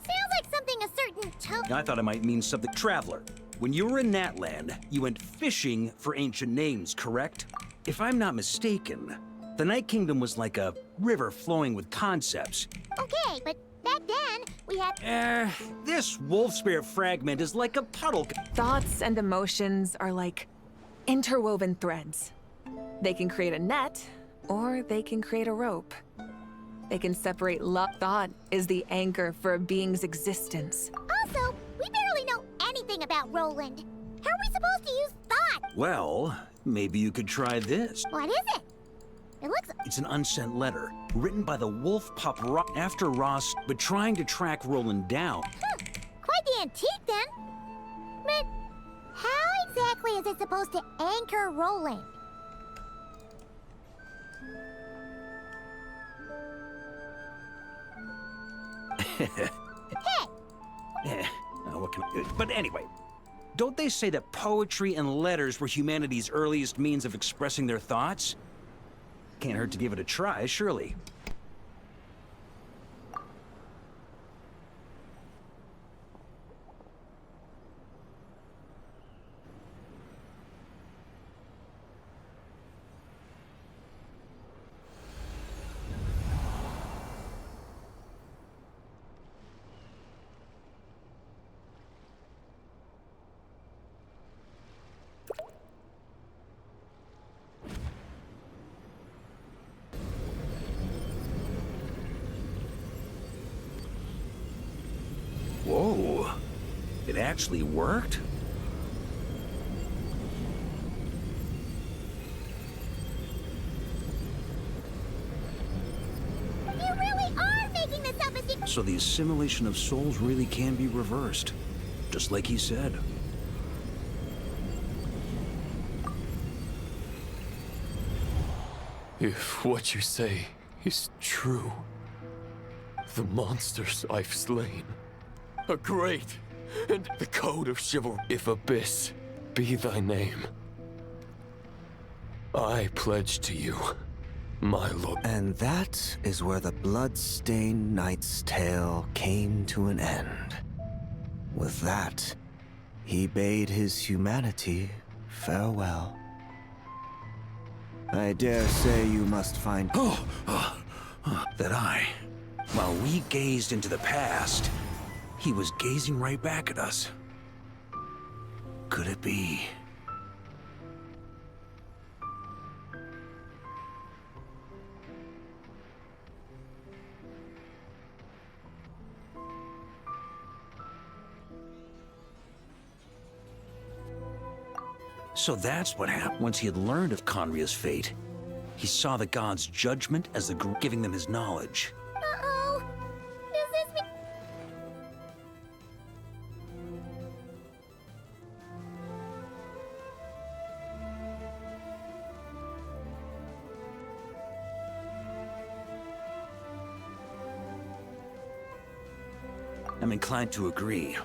Sounds like something a certain I thought it might mean something. Traveler, when you were in Natland, you went fishing for ancient names, correct? If I'm not mistaken, the Night Kingdom was like a river flowing with concepts. Okay, but back then, we had... This wolf spirit fragment is like a puddle. Thoughts and emotions are like interwoven threads. They can create a net, or they can create a rope. They can separate love. Thought is the anchor for a being's existence. Also, we barely know anything about Roland. How are we supposed to use thought? Well, maybe you could try this. What is it? It looks... It's an unsent letter, written by the wolf pup after Ross, but trying to track Roland down. Quite the antique, then. But how exactly is it supposed to anchor Roland? What can I... But anyway, don't they say that poetry and letters were humanity's earliest means of expressing their thoughts? Can't hurt to give it a try, surely. Whoa, it actually worked? You really are making this up as you... So the assimilation of souls really can be reversed, just like he said. If what you say is true, the monsters I've slain are great, and the code of chivalry. If Abyss be thy name, I pledge to you, my lord. And that is where the blood-stained knight's tale came to an end. With that, he bade his humanity farewell. I dare say you must find... That while we gazed into the past, he was gazing right back at us. Could it be? So that's what happened once he had learned of Conria's fate. He saw the gods' judgment as giving them his knowledge. Uh-oh. Does this mean... I'm inclined to agree.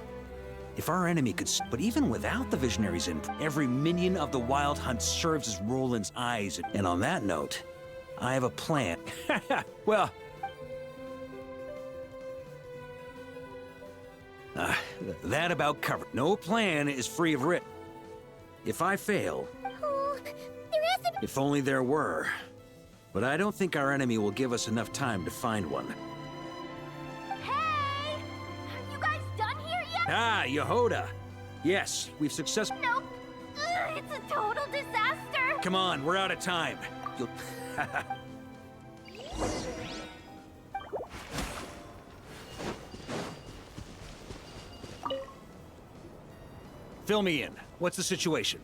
If our enemy could... But even without the Visionaries in, every minion of the Wild Hunt serves as Roland's eyes. And on that note, I have a plan. Well... that about covered. No plan is free of risk. If I fail... Oh, there has to be... If only there were. But I don't think our enemy will give us enough time to find one. Hey! Are you guys done here yet? Ah, Yehoda! Yes, we've successfully... Nope. It's a total disaster! Come on, we're out of time. You'll... Fill me in. What's the situation?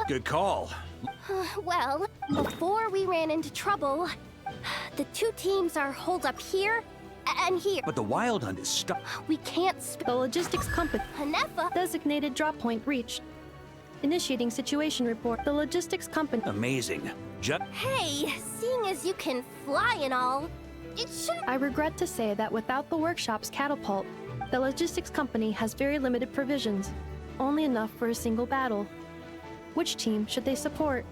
Good call. Well, before we ran into trouble, the two teams are holed up here and here. But the Wild Hunt is stuck. We can't The logistics company. Hanefa. Designated drop point reached. Initiating situation report. The logistics company. Amazing. Hey, seeing as you can fly and all, it shouldn't... I regret to say that without the workshop's catapult, the logistics company has very limited provisions. Only enough for a single battle. Which team should they support?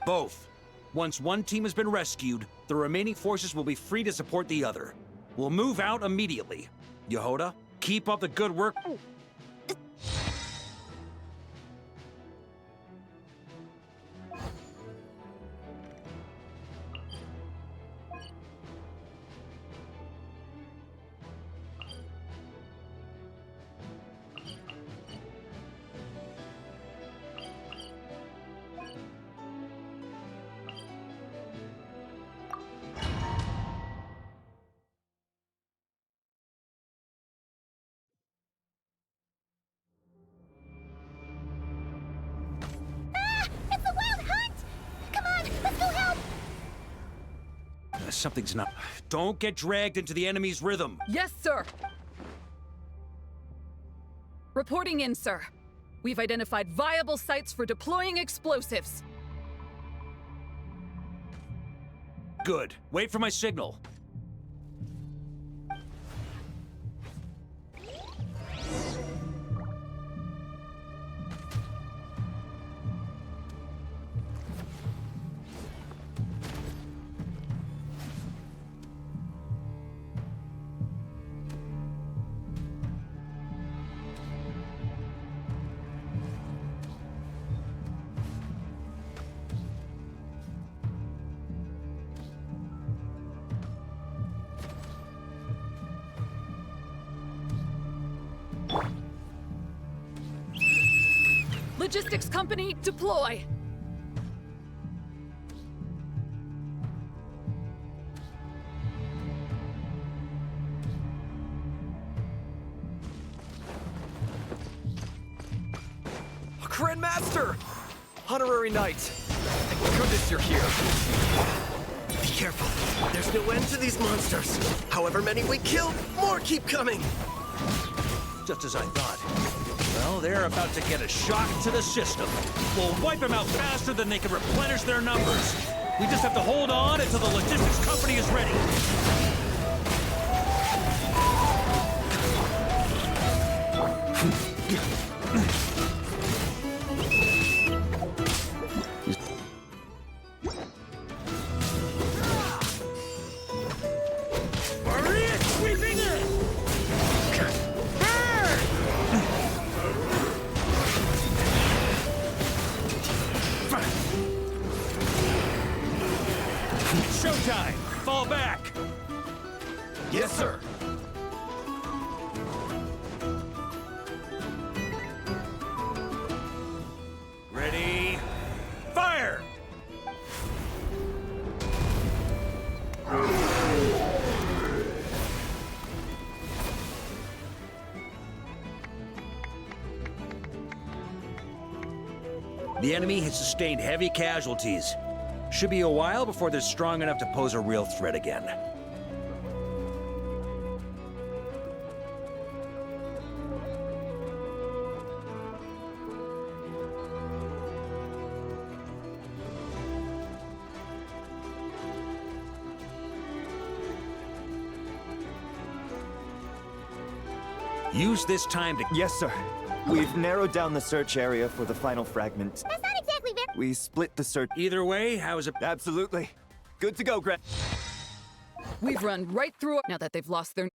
Both. Once one team has been rescued, the remaining forces will be free to support the other. We'll move out immediately. Yehoda, keep up the good work. It's the Wild Hunt! Come on, let's go help! Something's not... Don't get dragged into the enemy's rhythm. Yes, sir. Reporting in, sir. We've identified viable sites for deploying explosives. Good. Wait for my signal. Logistics company, deploy! Grandmaster! Honorary Knight! Thank goodness you're here. Be careful. There's no end to these monsters. However many we kill, more keep coming. Just as I thought. Well, they're about to get a shock to the system. We'll wipe them out faster than they can replenish their numbers. We just have to hold on until the logistics company is ready. Showtime! Fall back! Yes, sir. Ready? Fire! The enemy has sustained heavy casualties. Should be a while before they're strong enough to pose a real threat again. Use this time to... Yes, sir. We've narrowed down the search area for the final fragment. That's not exactly very— We split the search. Either way, how's it? Absolutely. Good to go, Grant. We've run right through it now that they've lost their...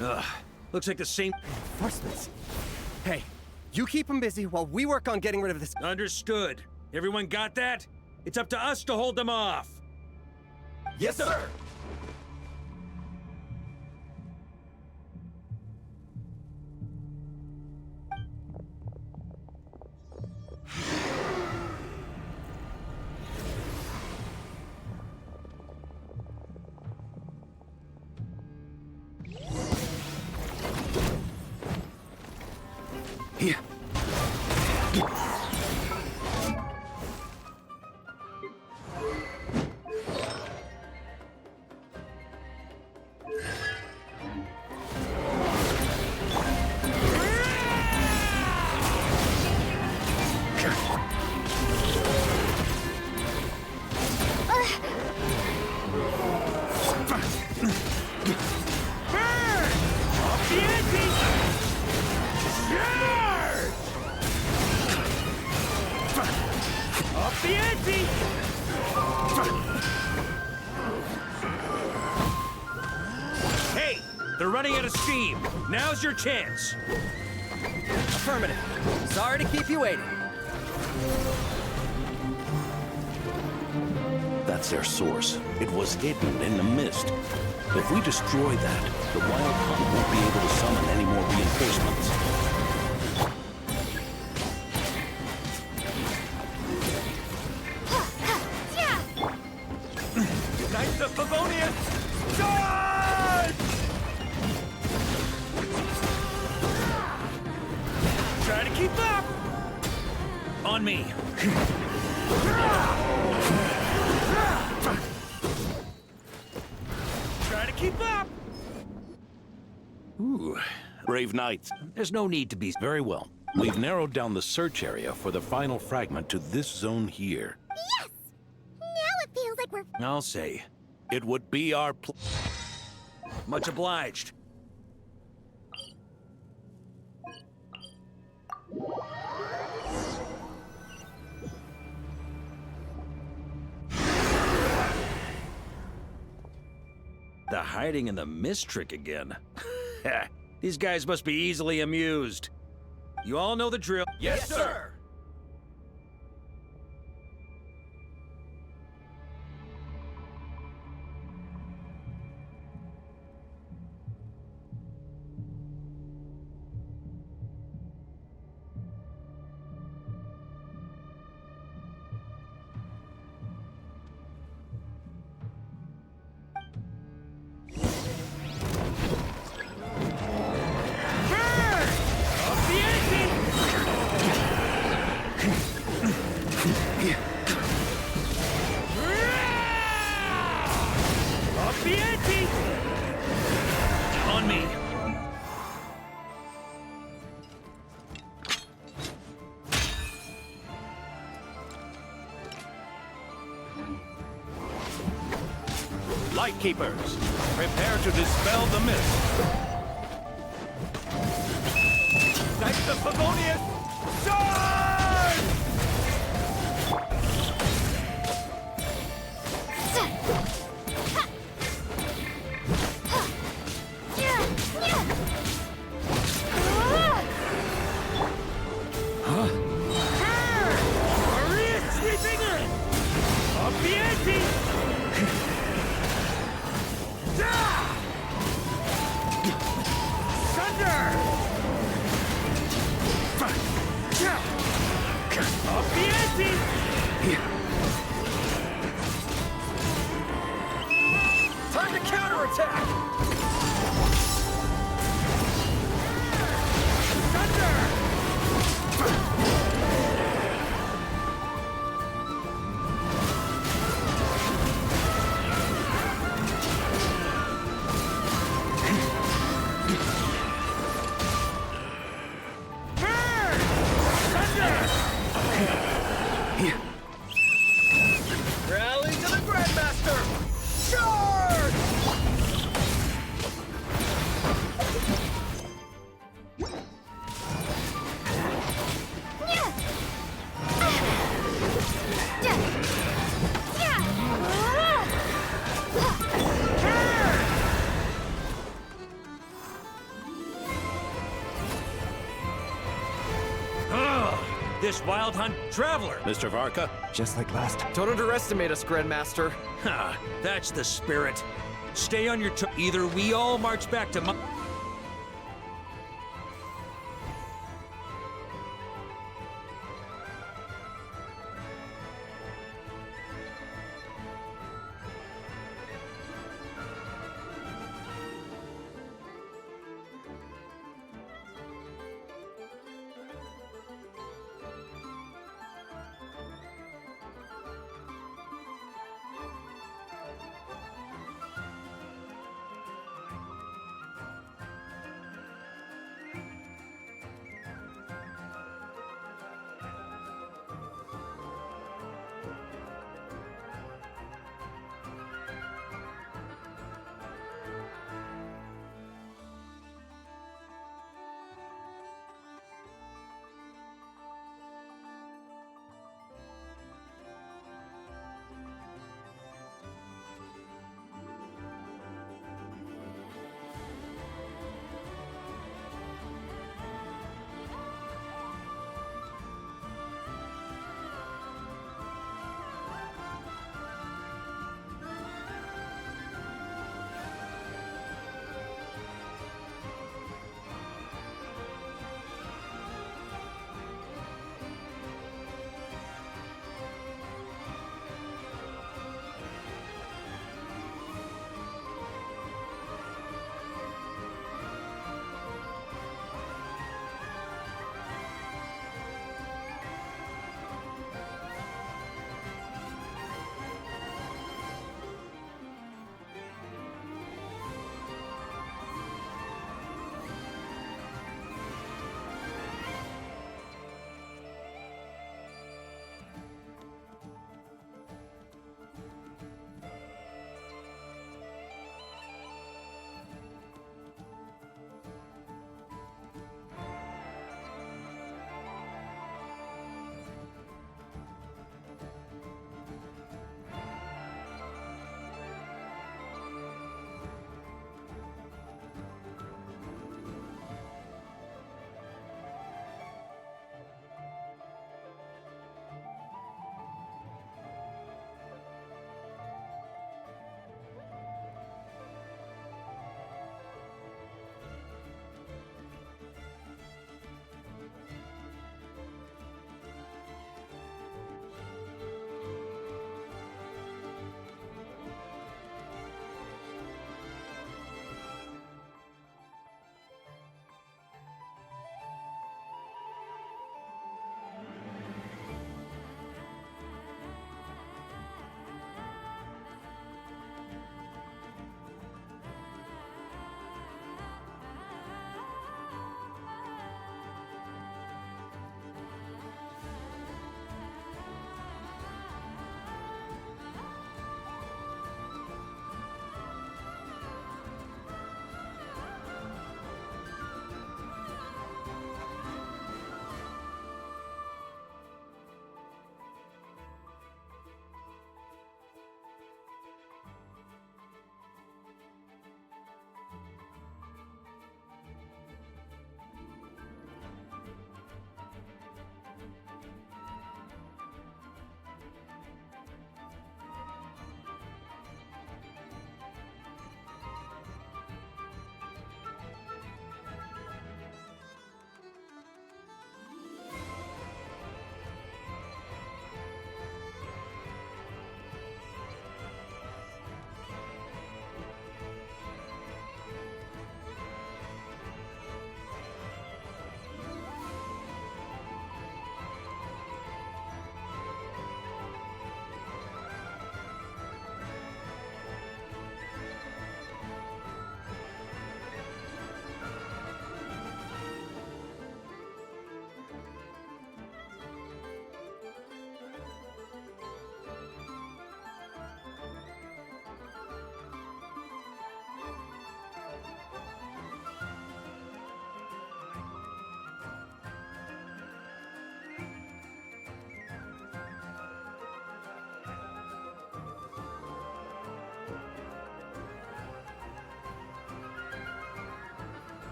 Ugh. Looks like the same... Reinforcements. Hey, you keep them busy while we work on getting rid of this. Understood. Everyone got that? It's up to us to hold them off. Yes, sir. Here. Hey, they're running out of steam. Now's your chance. Affirmative. Sorry to keep you waiting. That's their source. It was hidden in the mist. If we destroy that, the Wild Hunt won't be able to summon any more reinforcements. Knights of Favonius! Charge! Try to keep up! On me. Try to keep up! Ooh, brave knights. There's no need to be... Very well. We've narrowed down the search area for the final fragment to this zone here. Yes! Now it feels like we're— I'll say. It would be our Much obliged. The hiding in the mist trick again. These guys must be easily amused. You all know the drill. Yes, sir! Lightkeepers, prepare to dispel the mist. Knights of Favonius, charge! Maria sweeping in! Obvieti! Thunder! Obvieti! Time to counterattack! Thunder! Rally to the Grandmaster! Charge! This Wild Hunt traveler. Mr. Varka? Just like last time. Don't underestimate us, Grandmaster. Ha, that's the spirit. Stay on your either we all march back to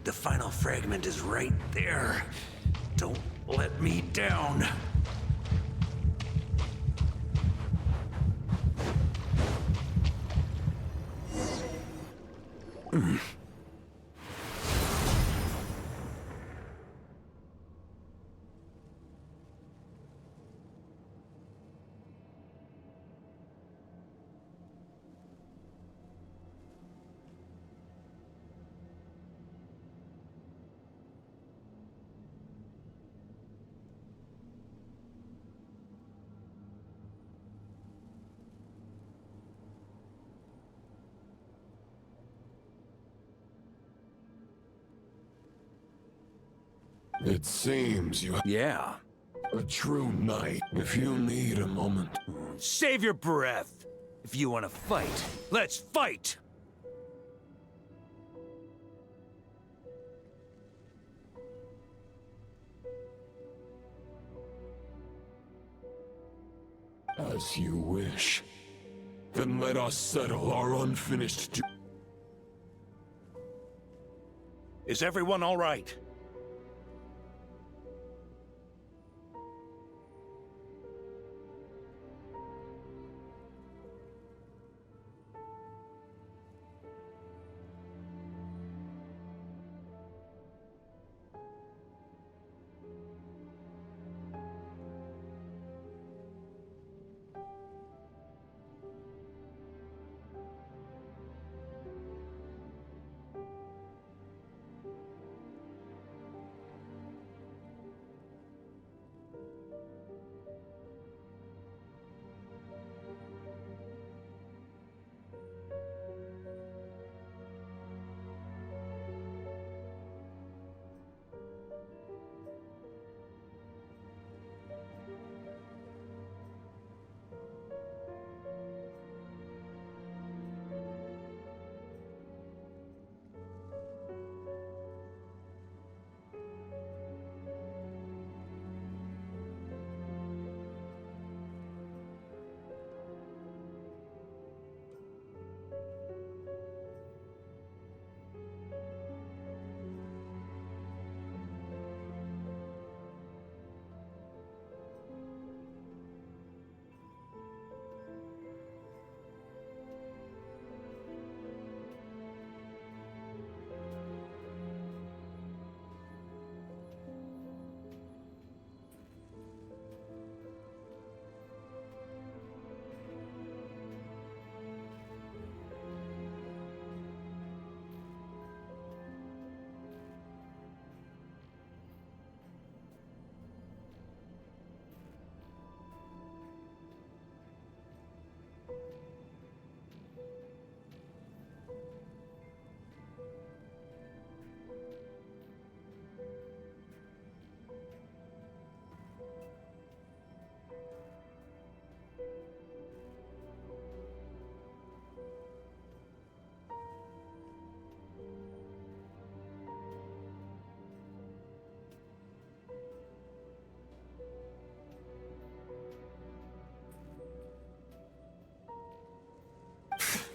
The final fragment is right there. Don't let me down. It seems you have Yeah. a true knight. If you need a moment. Save your breath. If you want to fight, let's fight! As you wish. Then let us settle our unfinished Is everyone all right?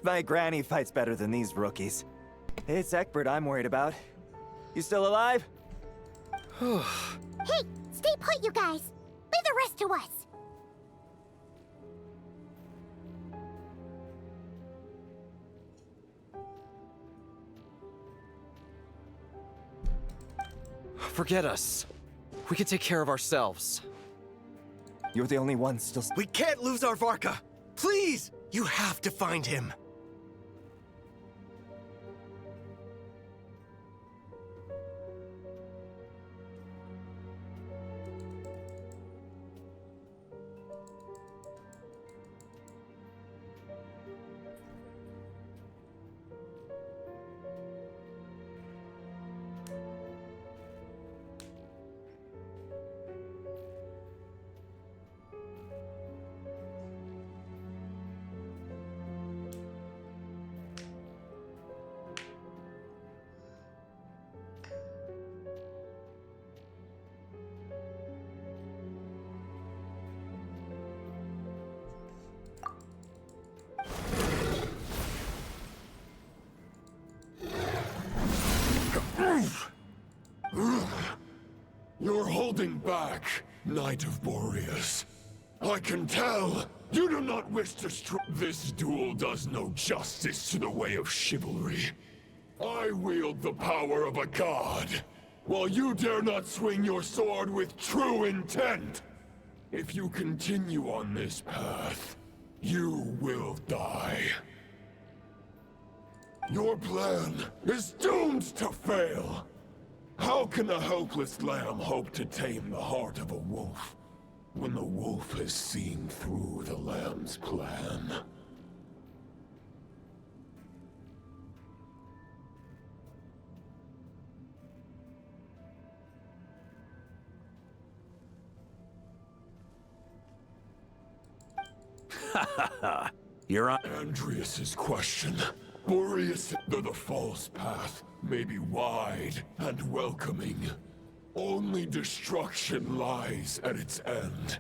My granny fights better than these rookies. It's Egbert I'm worried about. You still alive? Hey, stay put, you guys. Leave the rest to us. Forget us. We can take care of ourselves. You're the only one still. We can't lose our Varka! Please! You have to find him! holding back, Knight of Boreas. I can tell you do not wish to This duel does no justice to the way of chivalry. I wield the power of a god, while you dare not swing your sword with true intent. If you continue on this path, you will die. Your plan is doomed to fail. How can a helpless lamb hope to tame the heart of a wolf, when the wolf has seen through the lamb's plan? You're on Andreas's question. Boreas, though the false path may be wide and welcoming, only destruction lies at its end.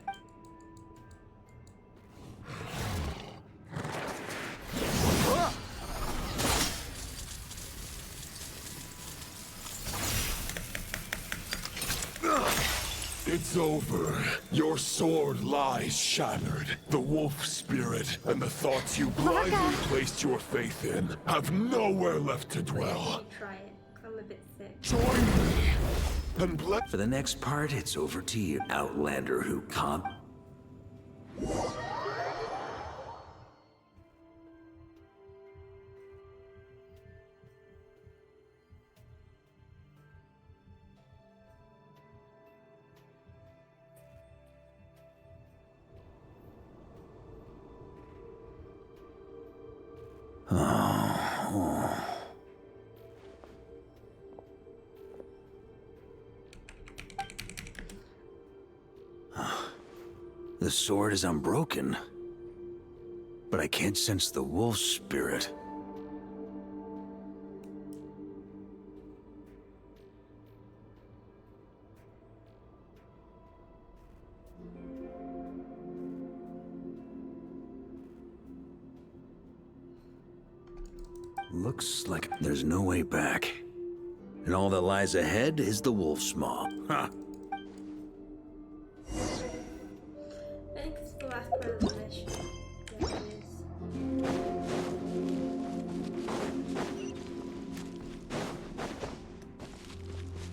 It's over. Your sword lies shattered. The wolf spirit and the thoughts you blindly placed your faith in have nowhere left to dwell. Try it. I'm a bit sick. Join me and For the next part, it's over to you, Outlander who can't. The sword is unbroken, but I can't sense the wolf spirit. Looks like there's no way back. And all that lies ahead is the wolf's maw. Huh. I think it's the last part of the mission. Yeah, it is.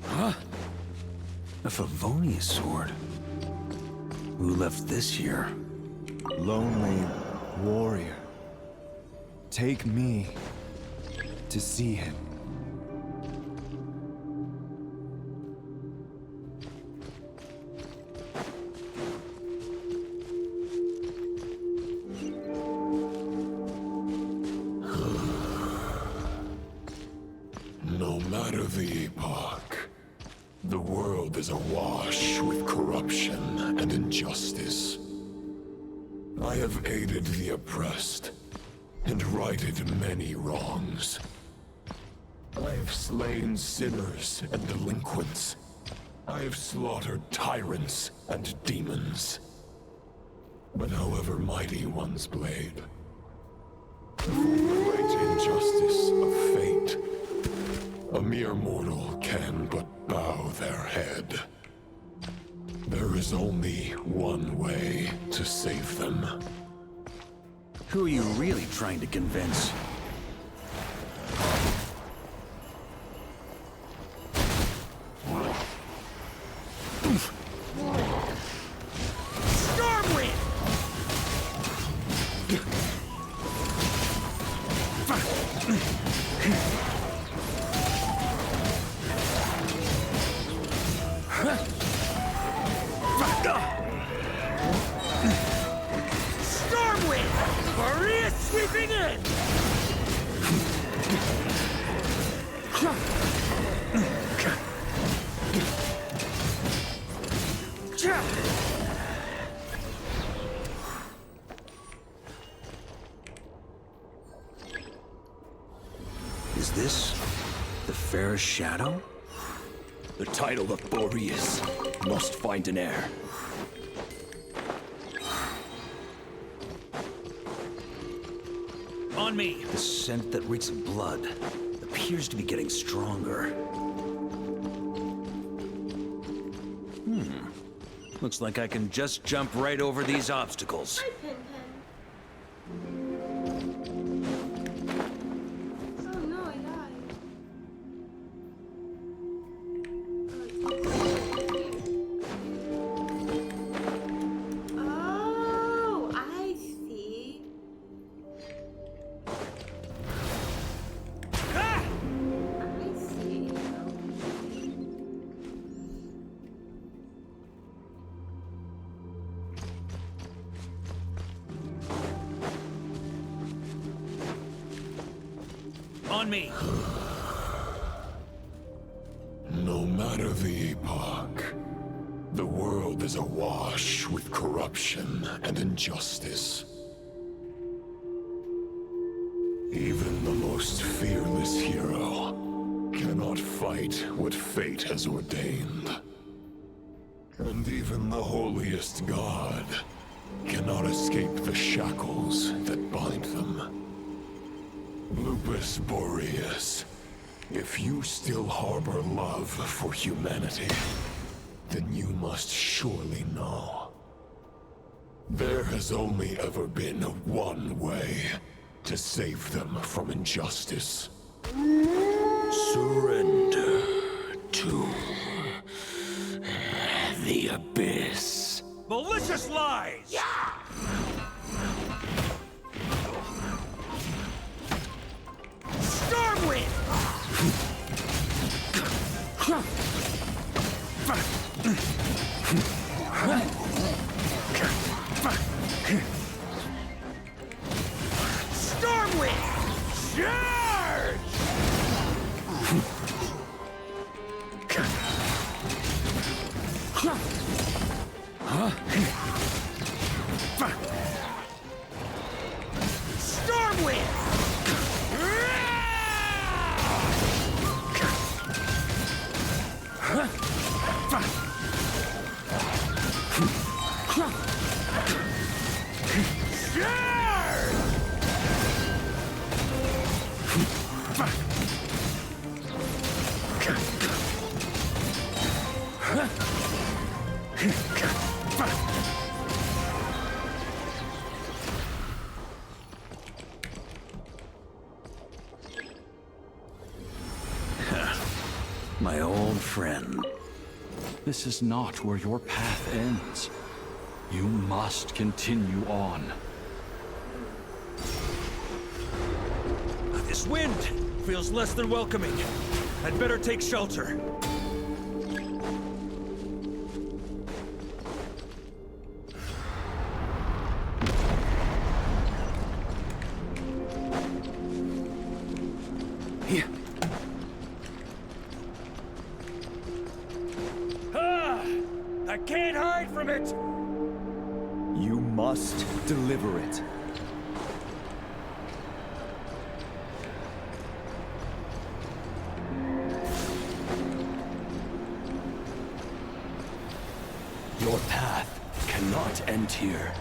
Huh? A Favonius sword. Who left this here? Lonely warrior. Take me to see him. No matter the epoch, the world is awash with corruption and injustice. I have aided the oppressed and righted many wrongs. I have slain sinners and delinquents. I have slaughtered tyrants and demons. But however mighty one's blade, for the great injustice of fate, a mere mortal can but bow their head. There is only one way to save them. Who are you really trying to convince? Is this the fairest shadow? The title of Boreas must find an heir. On me! The scent that reeks of blood appears to be getting stronger. Looks like I can just jump right over these obstacles. Hi, Pin Pin. Oh no, I died. Oh, I see. I see. On me. No matter the epoch, the world is awash with corruption and injustice. Even the most fearless hero cannot fight what fate has ordained. And even the holiest god cannot escape the shackles that bind them. Lupus Boreas, if you still harbor love for humanity, then you must surely know. There has only ever been one way to save them from injustice. Surrender to the abyss. Malicious lies! Stormwind! Stormwind! Charge! My old friend. This is not where your path ends. You must continue on. This wind feels less than welcoming. I'd better take shelter. Here. I can't hide from it! You must deliver it. Your path cannot end here.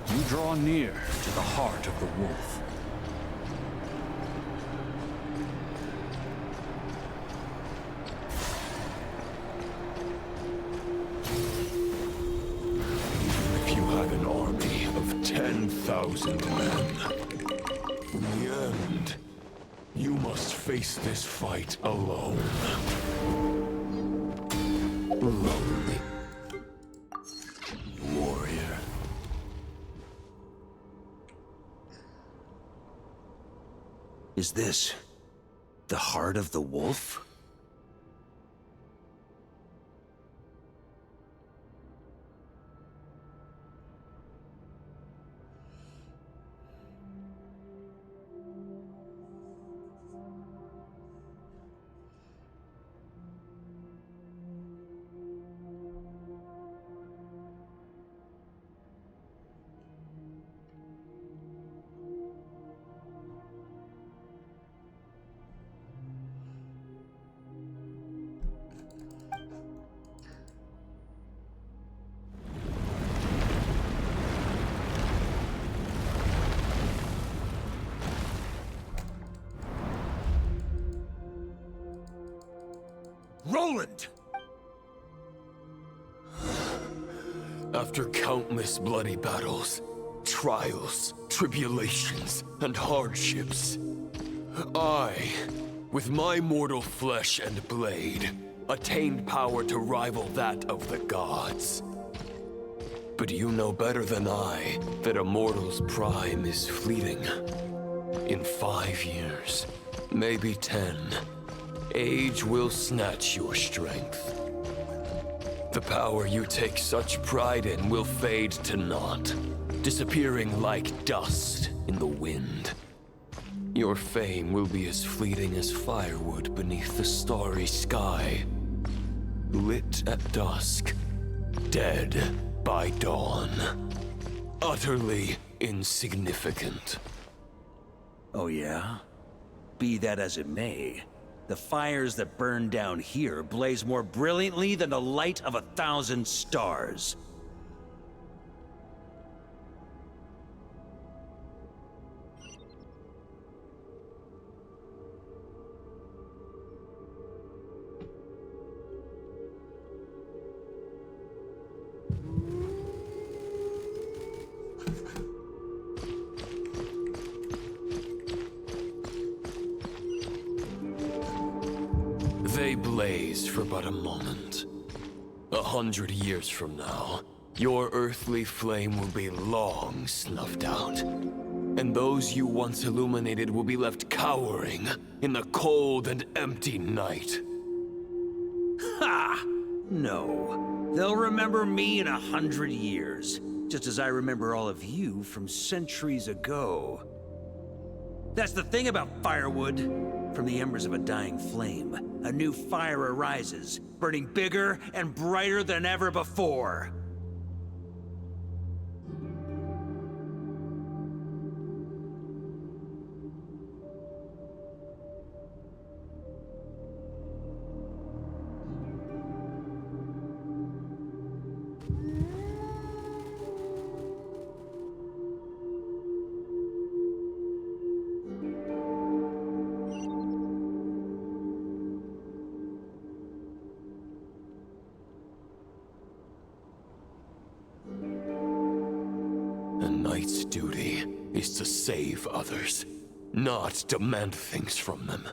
You draw near to the heart of the wolf. If you had an army of 10,000 men, in the end, you must face this fight alone. Lonely. Warrior. Is this the heart of the wolf? Roland! After countless bloody battles, trials, tribulations, and hardships, I, with my mortal flesh and blade, attained power to rival that of the gods. But you know better than I that a mortal's prime is fleeting. In 5 years, maybe 10, age will snatch your strength. The power you take such pride in will fade to naught, disappearing like dust in the wind. Your fame will be as fleeting as firewood beneath the starry sky, lit at dusk, dead by dawn. Utterly insignificant. Oh yeah? Be that as it may, the fires that burn down here blaze more brilliantly than the light of 1,000 stars. They blaze for but a moment. 100 years from now, your earthly flame will be long snuffed out. And those you once illuminated will be left cowering in the cold and empty night. Ha! No. They'll remember me in 100 years, just as I remember all of you from centuries ago. That's the thing about firewood. From the embers of a dying flame, a new fire arises, burning bigger and brighter than ever before. A knight's duty is to save others, not demand things from them.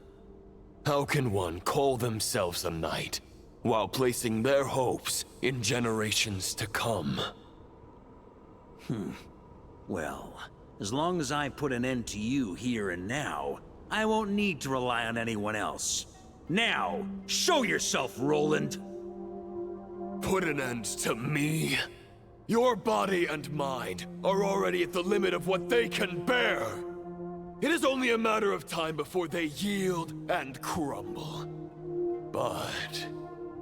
How can one call themselves a knight while placing their hopes in generations to come? Well, as long as I put an end to you here and now, I won't need to rely on anyone else. Now, show yourself, Roland! Put an end to me? Your body and mind are already at the limit of what they can bear. It is only a matter of time before they yield and crumble. But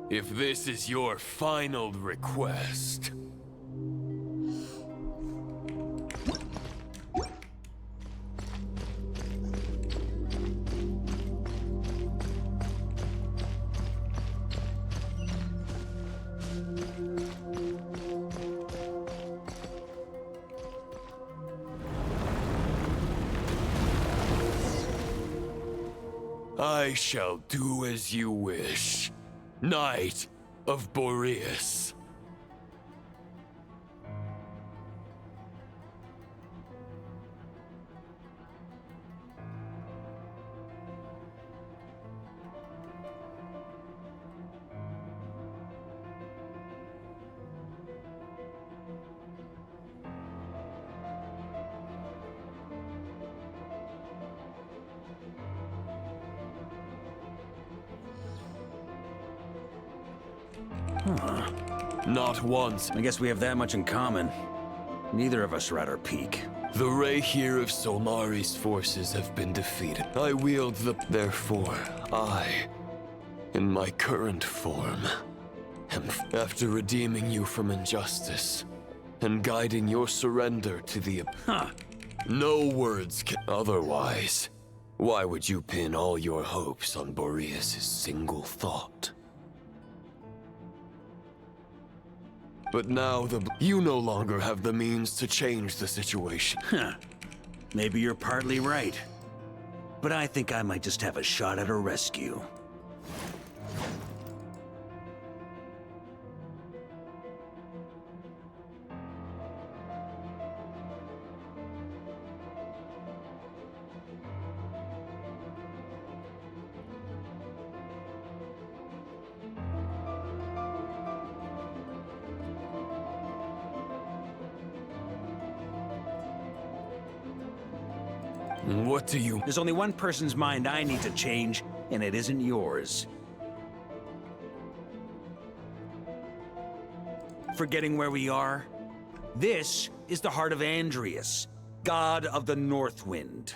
if this is your final request... I shall do as you wish, Knight of Boreas. Huh. Not once. I guess we have that much in common. Neither of us are at our peak. The ray here of Solmari's forces have been defeated. I wield the... Therefore, I, in my current form, am after redeeming you from injustice and guiding your surrender to the... No words can... Otherwise, why would you pin all your hopes on Boreas' single thought? But now you no longer have the means to change the situation. Maybe you're partly right. But I think I might just have a shot at a rescue. What do you... There's only one person's mind I need to change, and it isn't yours. Forgetting where we are? This is the heart of Andrias, god of the North Wind.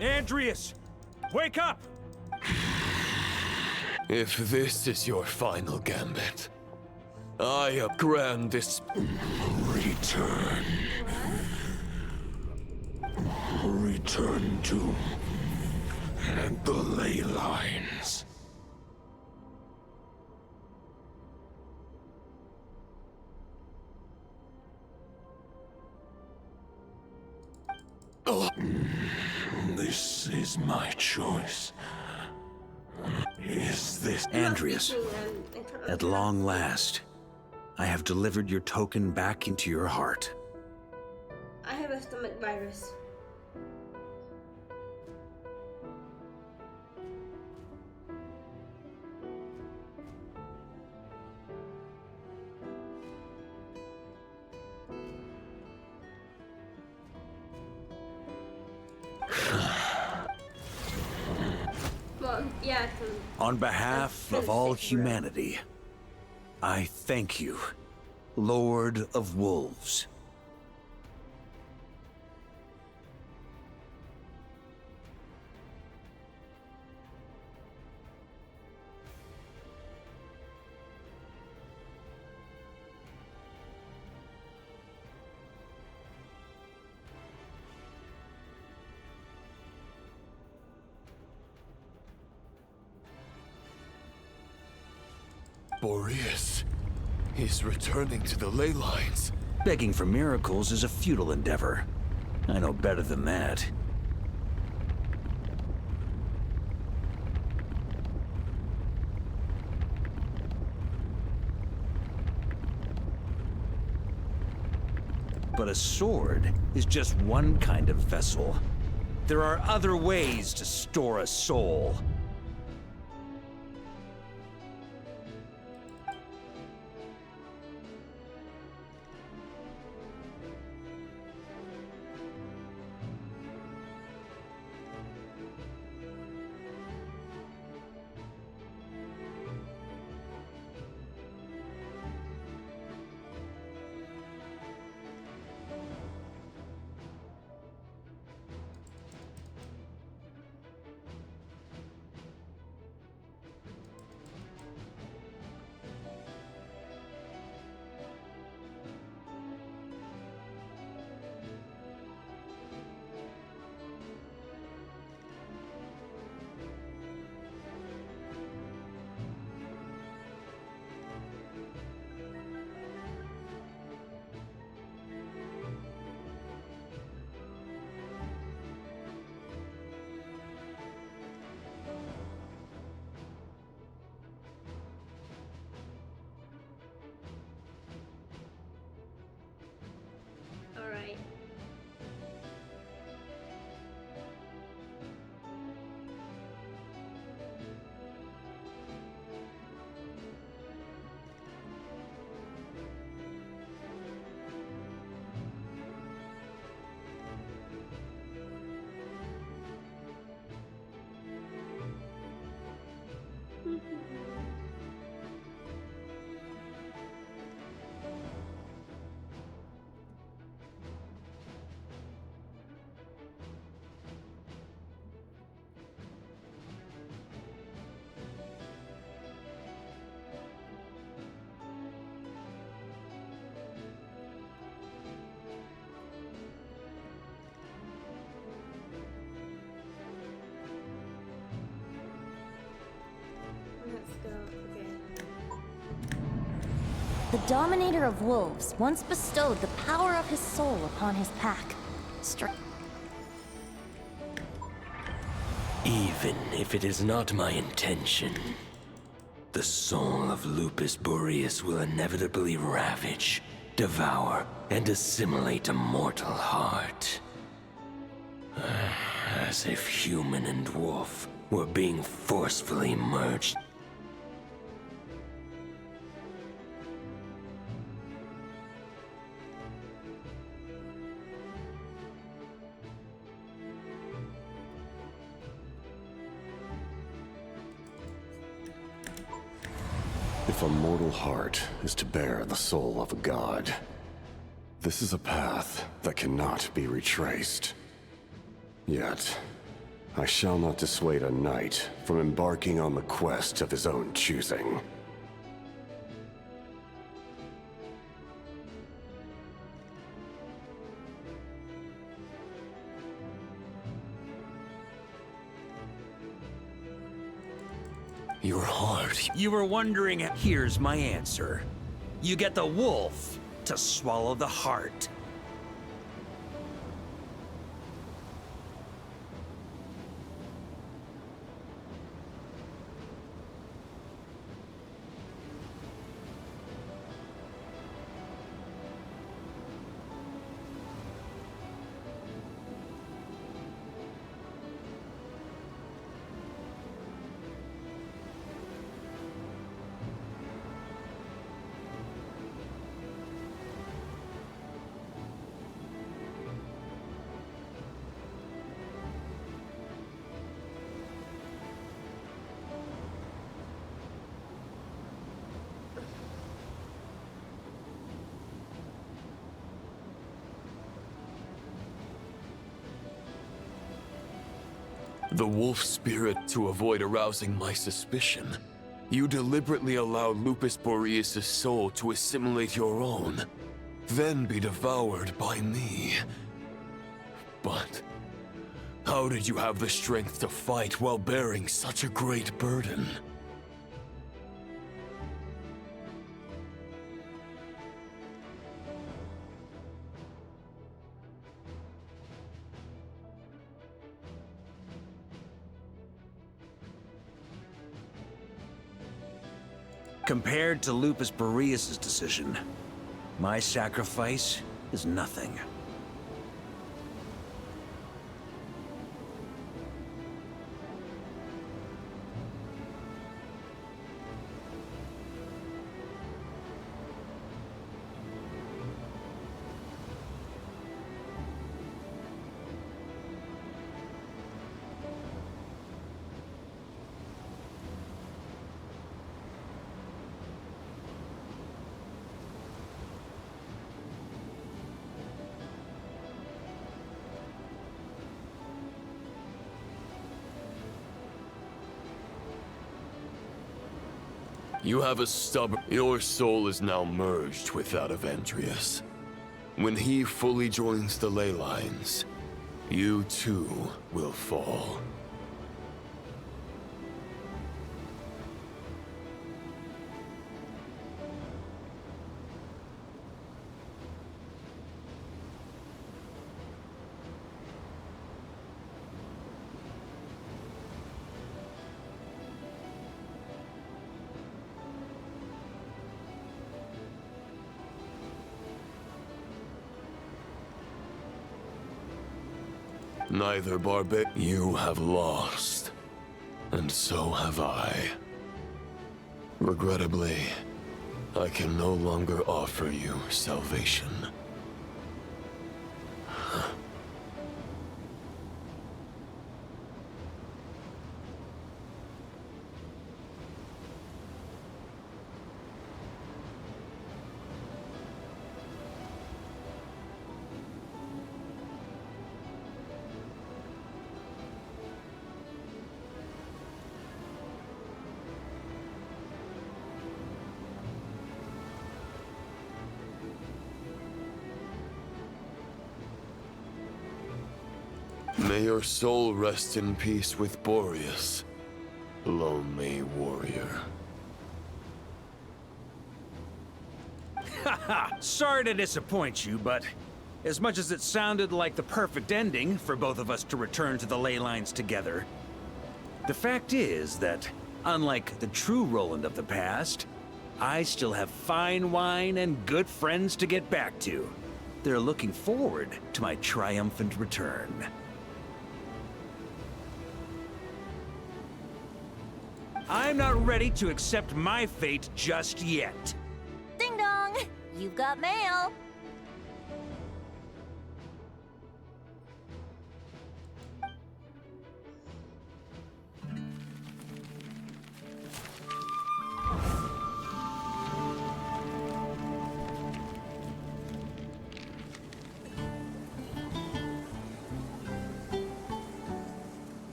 Andrias! Wake up! If this is your final gambit, I grant this... Return. Return to the ley lines. This is my choice. Is this... Andrias, at long last, I have delivered your token back into your heart. I have a stomach virus. Well, yeah. On behalf of all humanity, I thank you, Lord of Wolves. Boreas is returning to the ley lines. Begging for miracles is a futile endeavor. I know better than that. But a sword is just one kind of vessel. There are other ways to store a soul. The Dominator of Wolves once bestowed the power of his soul upon his pack. Even if it is not my intention, the soul of Lupus Boreas will inevitably ravage, devour, and assimilate a mortal heart. As if human and wolf were being forcefully merged. If a mortal heart is to bear the soul of a god, this is a path that cannot be retraced. Yet, I shall not dissuade a knight from embarking on the quest of his own choosing. Your heart. You were wondering, here's my answer. You get the wolf to swallow the heart. The wolf spirit, to avoid arousing my suspicion. You deliberately allowed Lupus Boreas' soul to assimilate your own, then be devoured by me. But how did you have the strength to fight while bearing such a great burden? Compared to Lupus Boreas' decision, my sacrifice is nothing. You have a stubborn... Your soul is now merged with that of Andreas. When he fully joins the ley lines, you too will fall. Neither Barbe... You have lost, and so have I. Regrettably, I can no longer offer you salvation. May your soul rest in peace with Boreas, lonely warrior. Ha! Sorry to disappoint you, but as much as it sounded like the perfect ending for both of us to return to the ley lines together, the fact is that, unlike the true Roland of the past, I still have fine wine and good friends to get back to. They're looking forward to my triumphant return. I'm not ready to accept my fate just yet. Ding dong! You've got mail.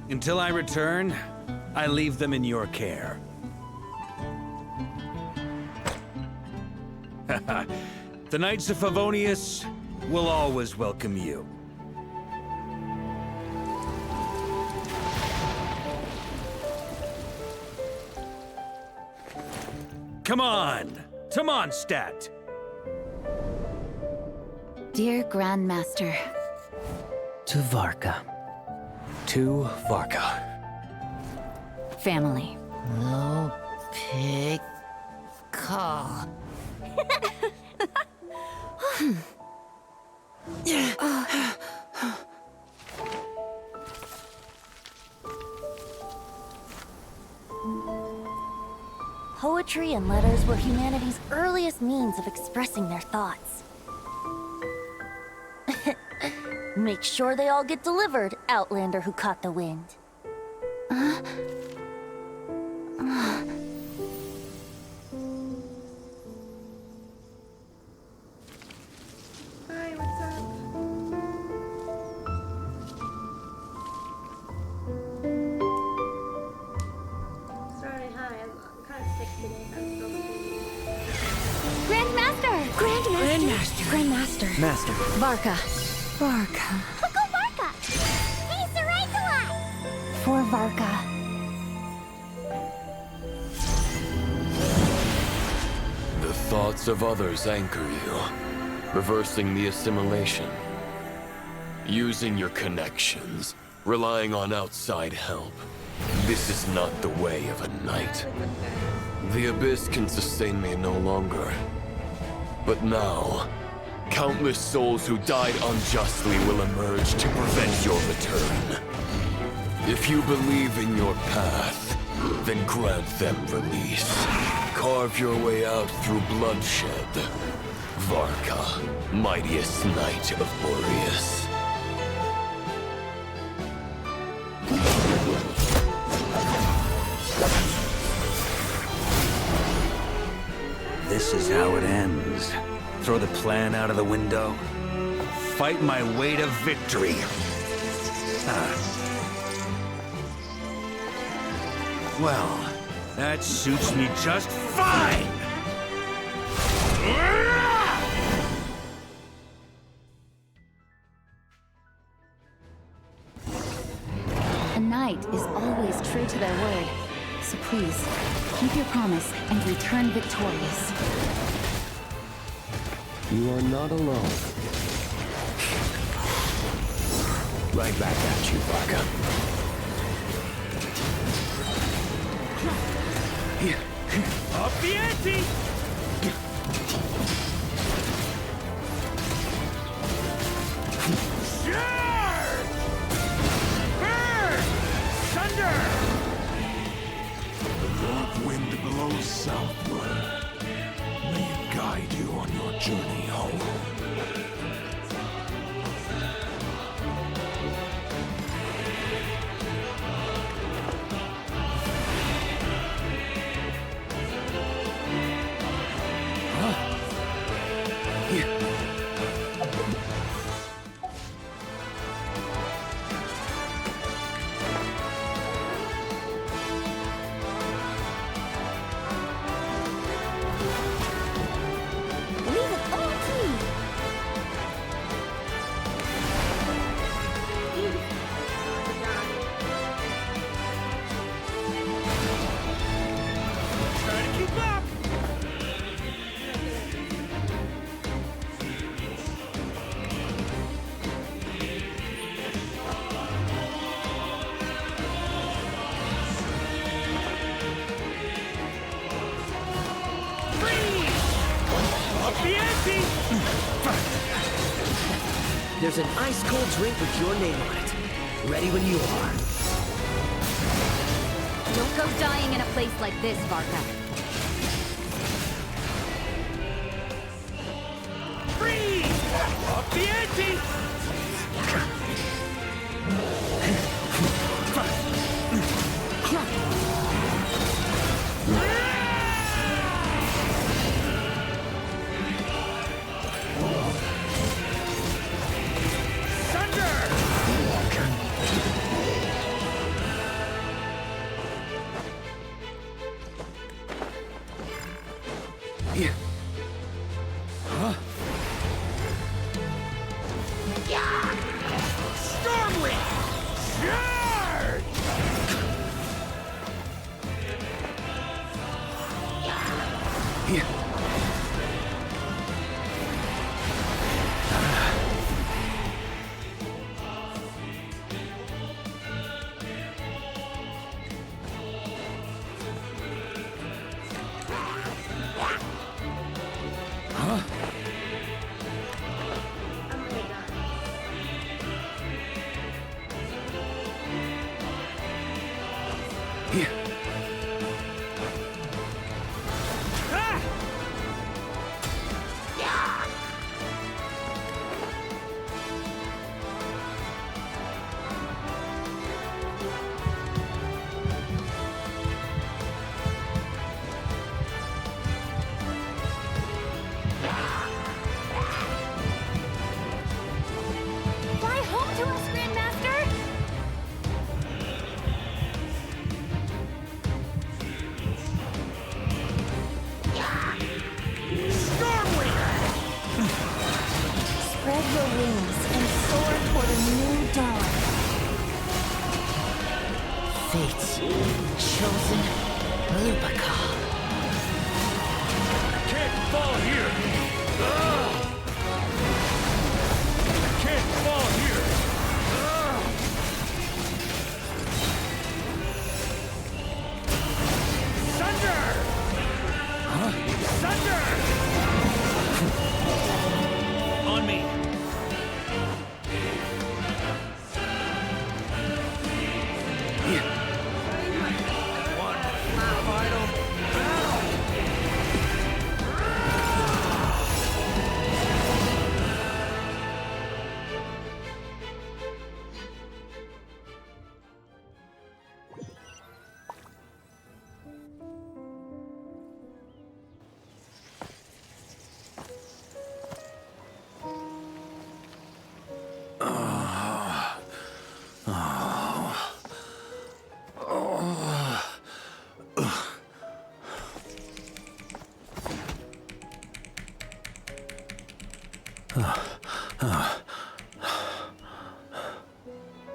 Until I return, I leave them in your care. The Knights of Favonius will always welcome you. Come on, to Mondstadt. Dear Grandmaster. To Varka. To Varka. Family. No pig call. Poetry and letters were humanity's earliest means of expressing their thoughts. Make sure they all get delivered, Outlander who caught the wind. Hi, what's up? Sorry, hi, I'm kind of sick today. I'm still sick. Grandmaster! Grandmaster! Grandmaster. Master. Varka. Varka. Uncle Varka! Hey, Sarai! For Varka. The thoughts of others anchor you, reversing the assimilation. Using your connections, relying on outside help. This is not the way of a knight. The Abyss can sustain me no longer. But now, countless souls who died unjustly will emerge to prevent your return. If you believe in your path, then grant them release. Carve your way out through bloodshed. Varka, mightiest knight of Boreas. This is how it ends. Throw the plan out of the window. Fight my way to victory. Well, that suits me just fine! A knight is always true to their word. So please, keep your promise and return victorious. You are not alone. Right back at you, Varka. Up the ante! Charge! Burn! Thunder! The north wind blows southward. May it guide you on your journey home. Up the ante! There's an ice-cold drink with your name on it. Ready when you are. Don't go dying in a place like this, Varka. Freeze! Up the ante! Fly home to us, Grandmaster! Spread your wings and soar toward a new dawn. Fate's chosen Lupica. Can't fall here! Can't fall here! Thunder! Thunder! On me! One final battle!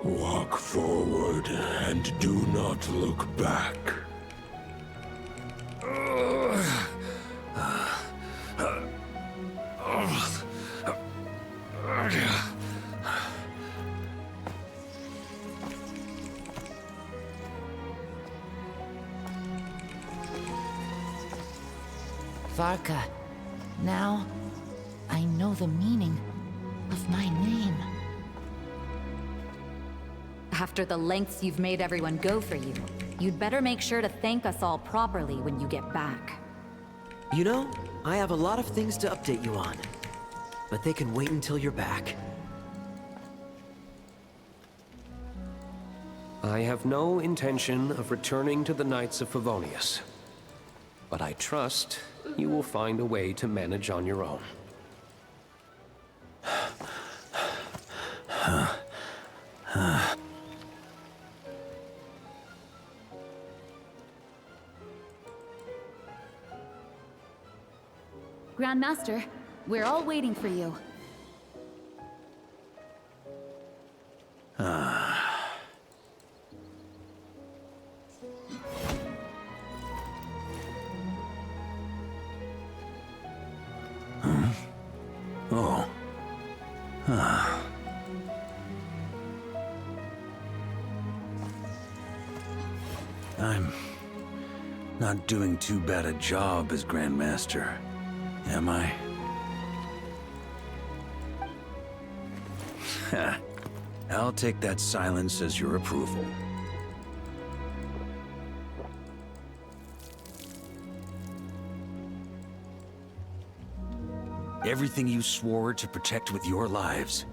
Walk forward and do not look back. Varka, now I know the meaning of my name. After the lengths you've made everyone go for you, you'd better make sure to thank us all properly when you get back. You know, I have a lot of things to update you on. But they can wait until you're back. I have no intention of returning to the Knights of Favonius. But I trust you will find a way to manage on your own. Grandmaster, we're all waiting for you. Oh. I'm not doing too bad a job as Grandmaster, am I? I'll take that silence as your approval. Everything you swore to protect with your lives,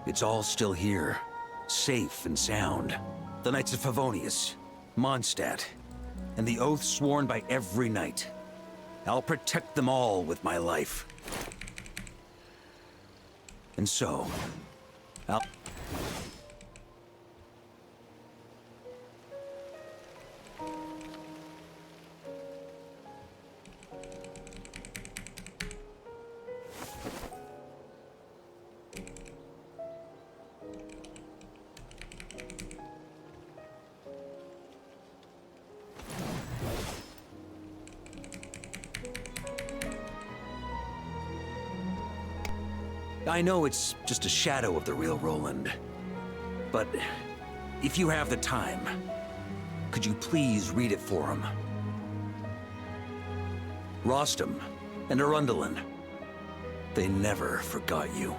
it's all still here, safe and sound. The Knights of Favonius, Mondstadt, and the oath sworn by every knight. I'll protect them all with my life. And so, I'll... I know it's just a shadow of the real Roland, but if you have the time, could you please read it for him? Rostam and Arundelen, they never forgot you.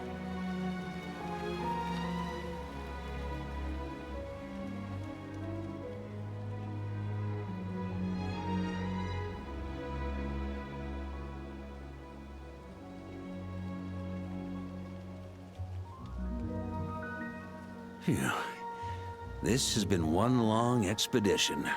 Phew. This has been one long expedition.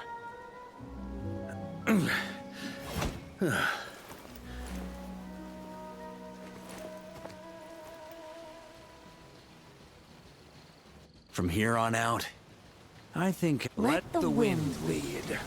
From here on out, I think let the wind lead.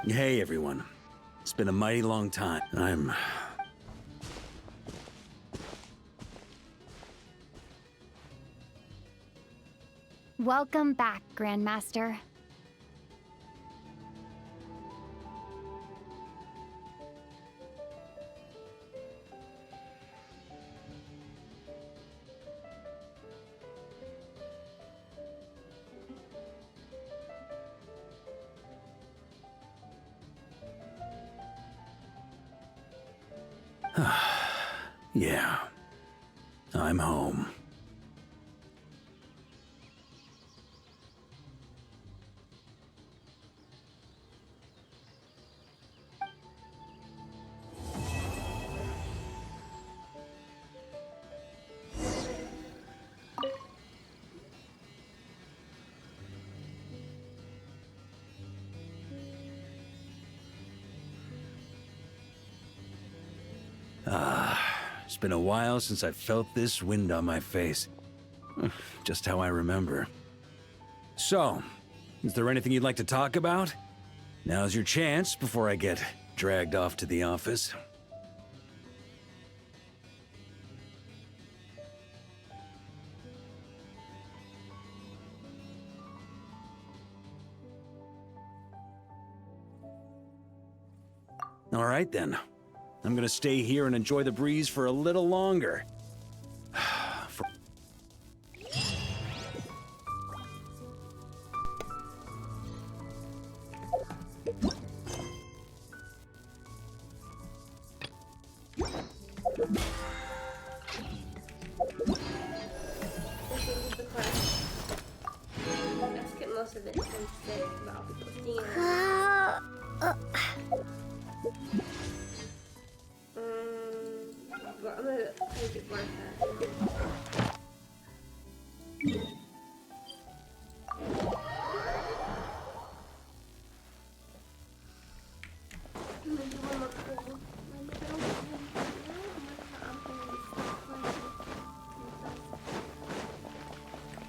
Hey, everyone. It's been a mighty long time. Welcome back, Grandmaster. Yeah, I'm home. It's been a while since I felt this wind on my face. Just how I remember. So, is there anything you'd like to talk about? Now's your chance before I get dragged off to the office. All right then. I'm gonna stay here and enjoy the breeze for a little longer. I skipped most of it since I'll be posting it. I'm gonna take it Varka.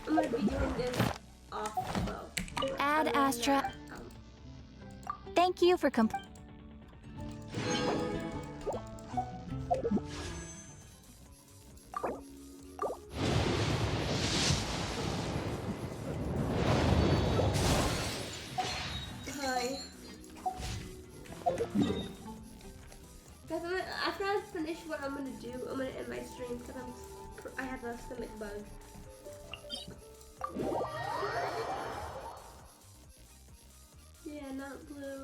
I'm gonna be doing this off, well. Ad Astra. Thank you for what I'm gonna do. I'm gonna end my stream because I have a stomach bug. Yeah, not blue.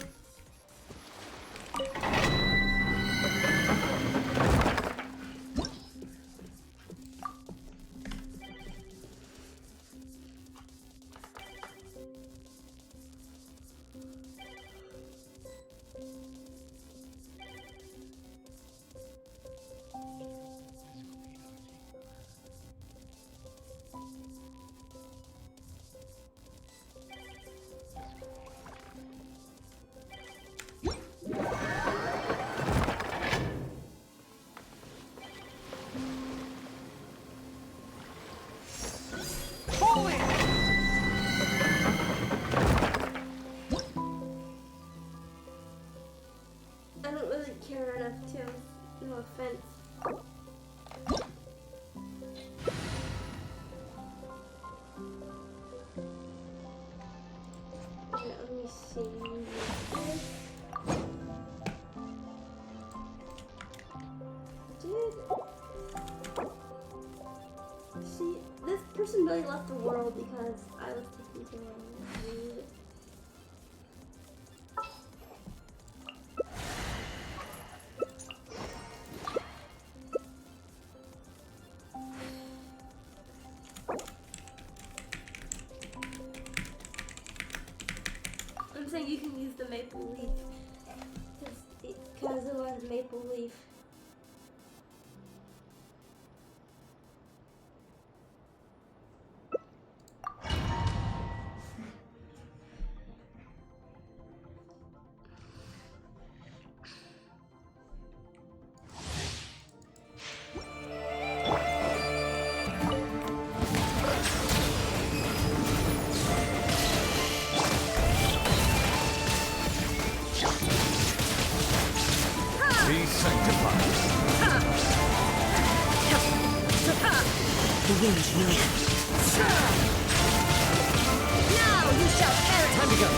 I don't really care enough to, no offense. Yeah, let me see. See, this person really left the world because I was taking too long. I'm saying you can use the maple leaf because it was maple leaf. Be sanctified. The wind knows. Now you shall perish. Time to go.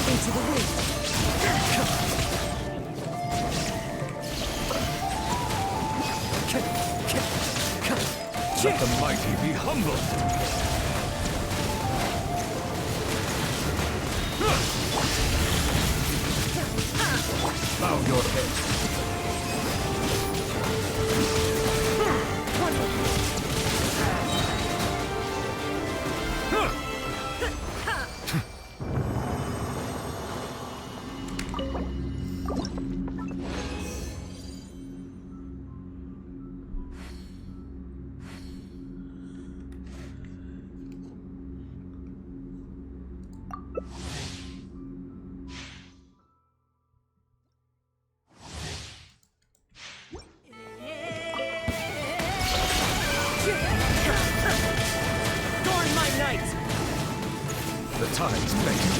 Into the wind. Let the mighty be humbled. Bow your head. The tide's beckon.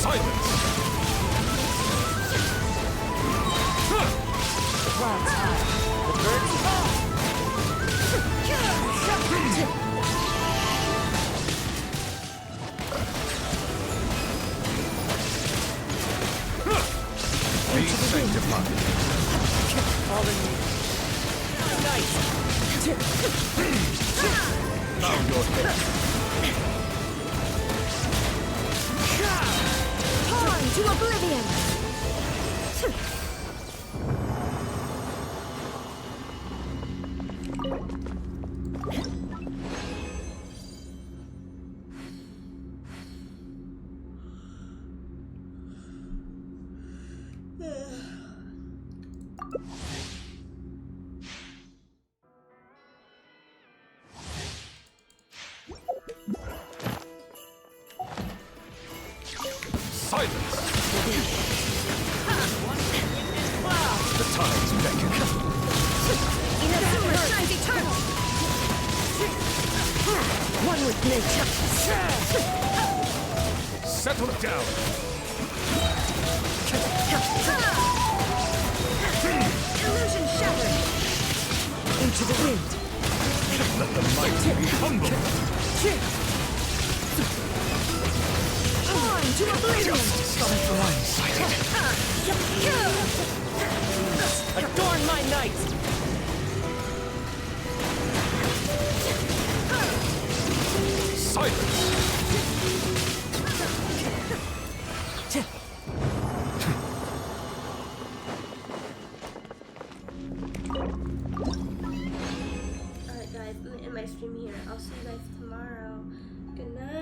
Silence! Clouds high. The birds fall. Be sanctified. Fallen night. Bow your head. Torn to oblivion. Silence! The tide's beckon. Inazuma shines eternal. One with nature. Settle down. Illusion shattered. Into the wind. Let the mighty be humbled. to oblivion! Adorn my night! Silence! Alright guys, I'm gonna end my stream here. I'll see you guys tomorrow. Good night.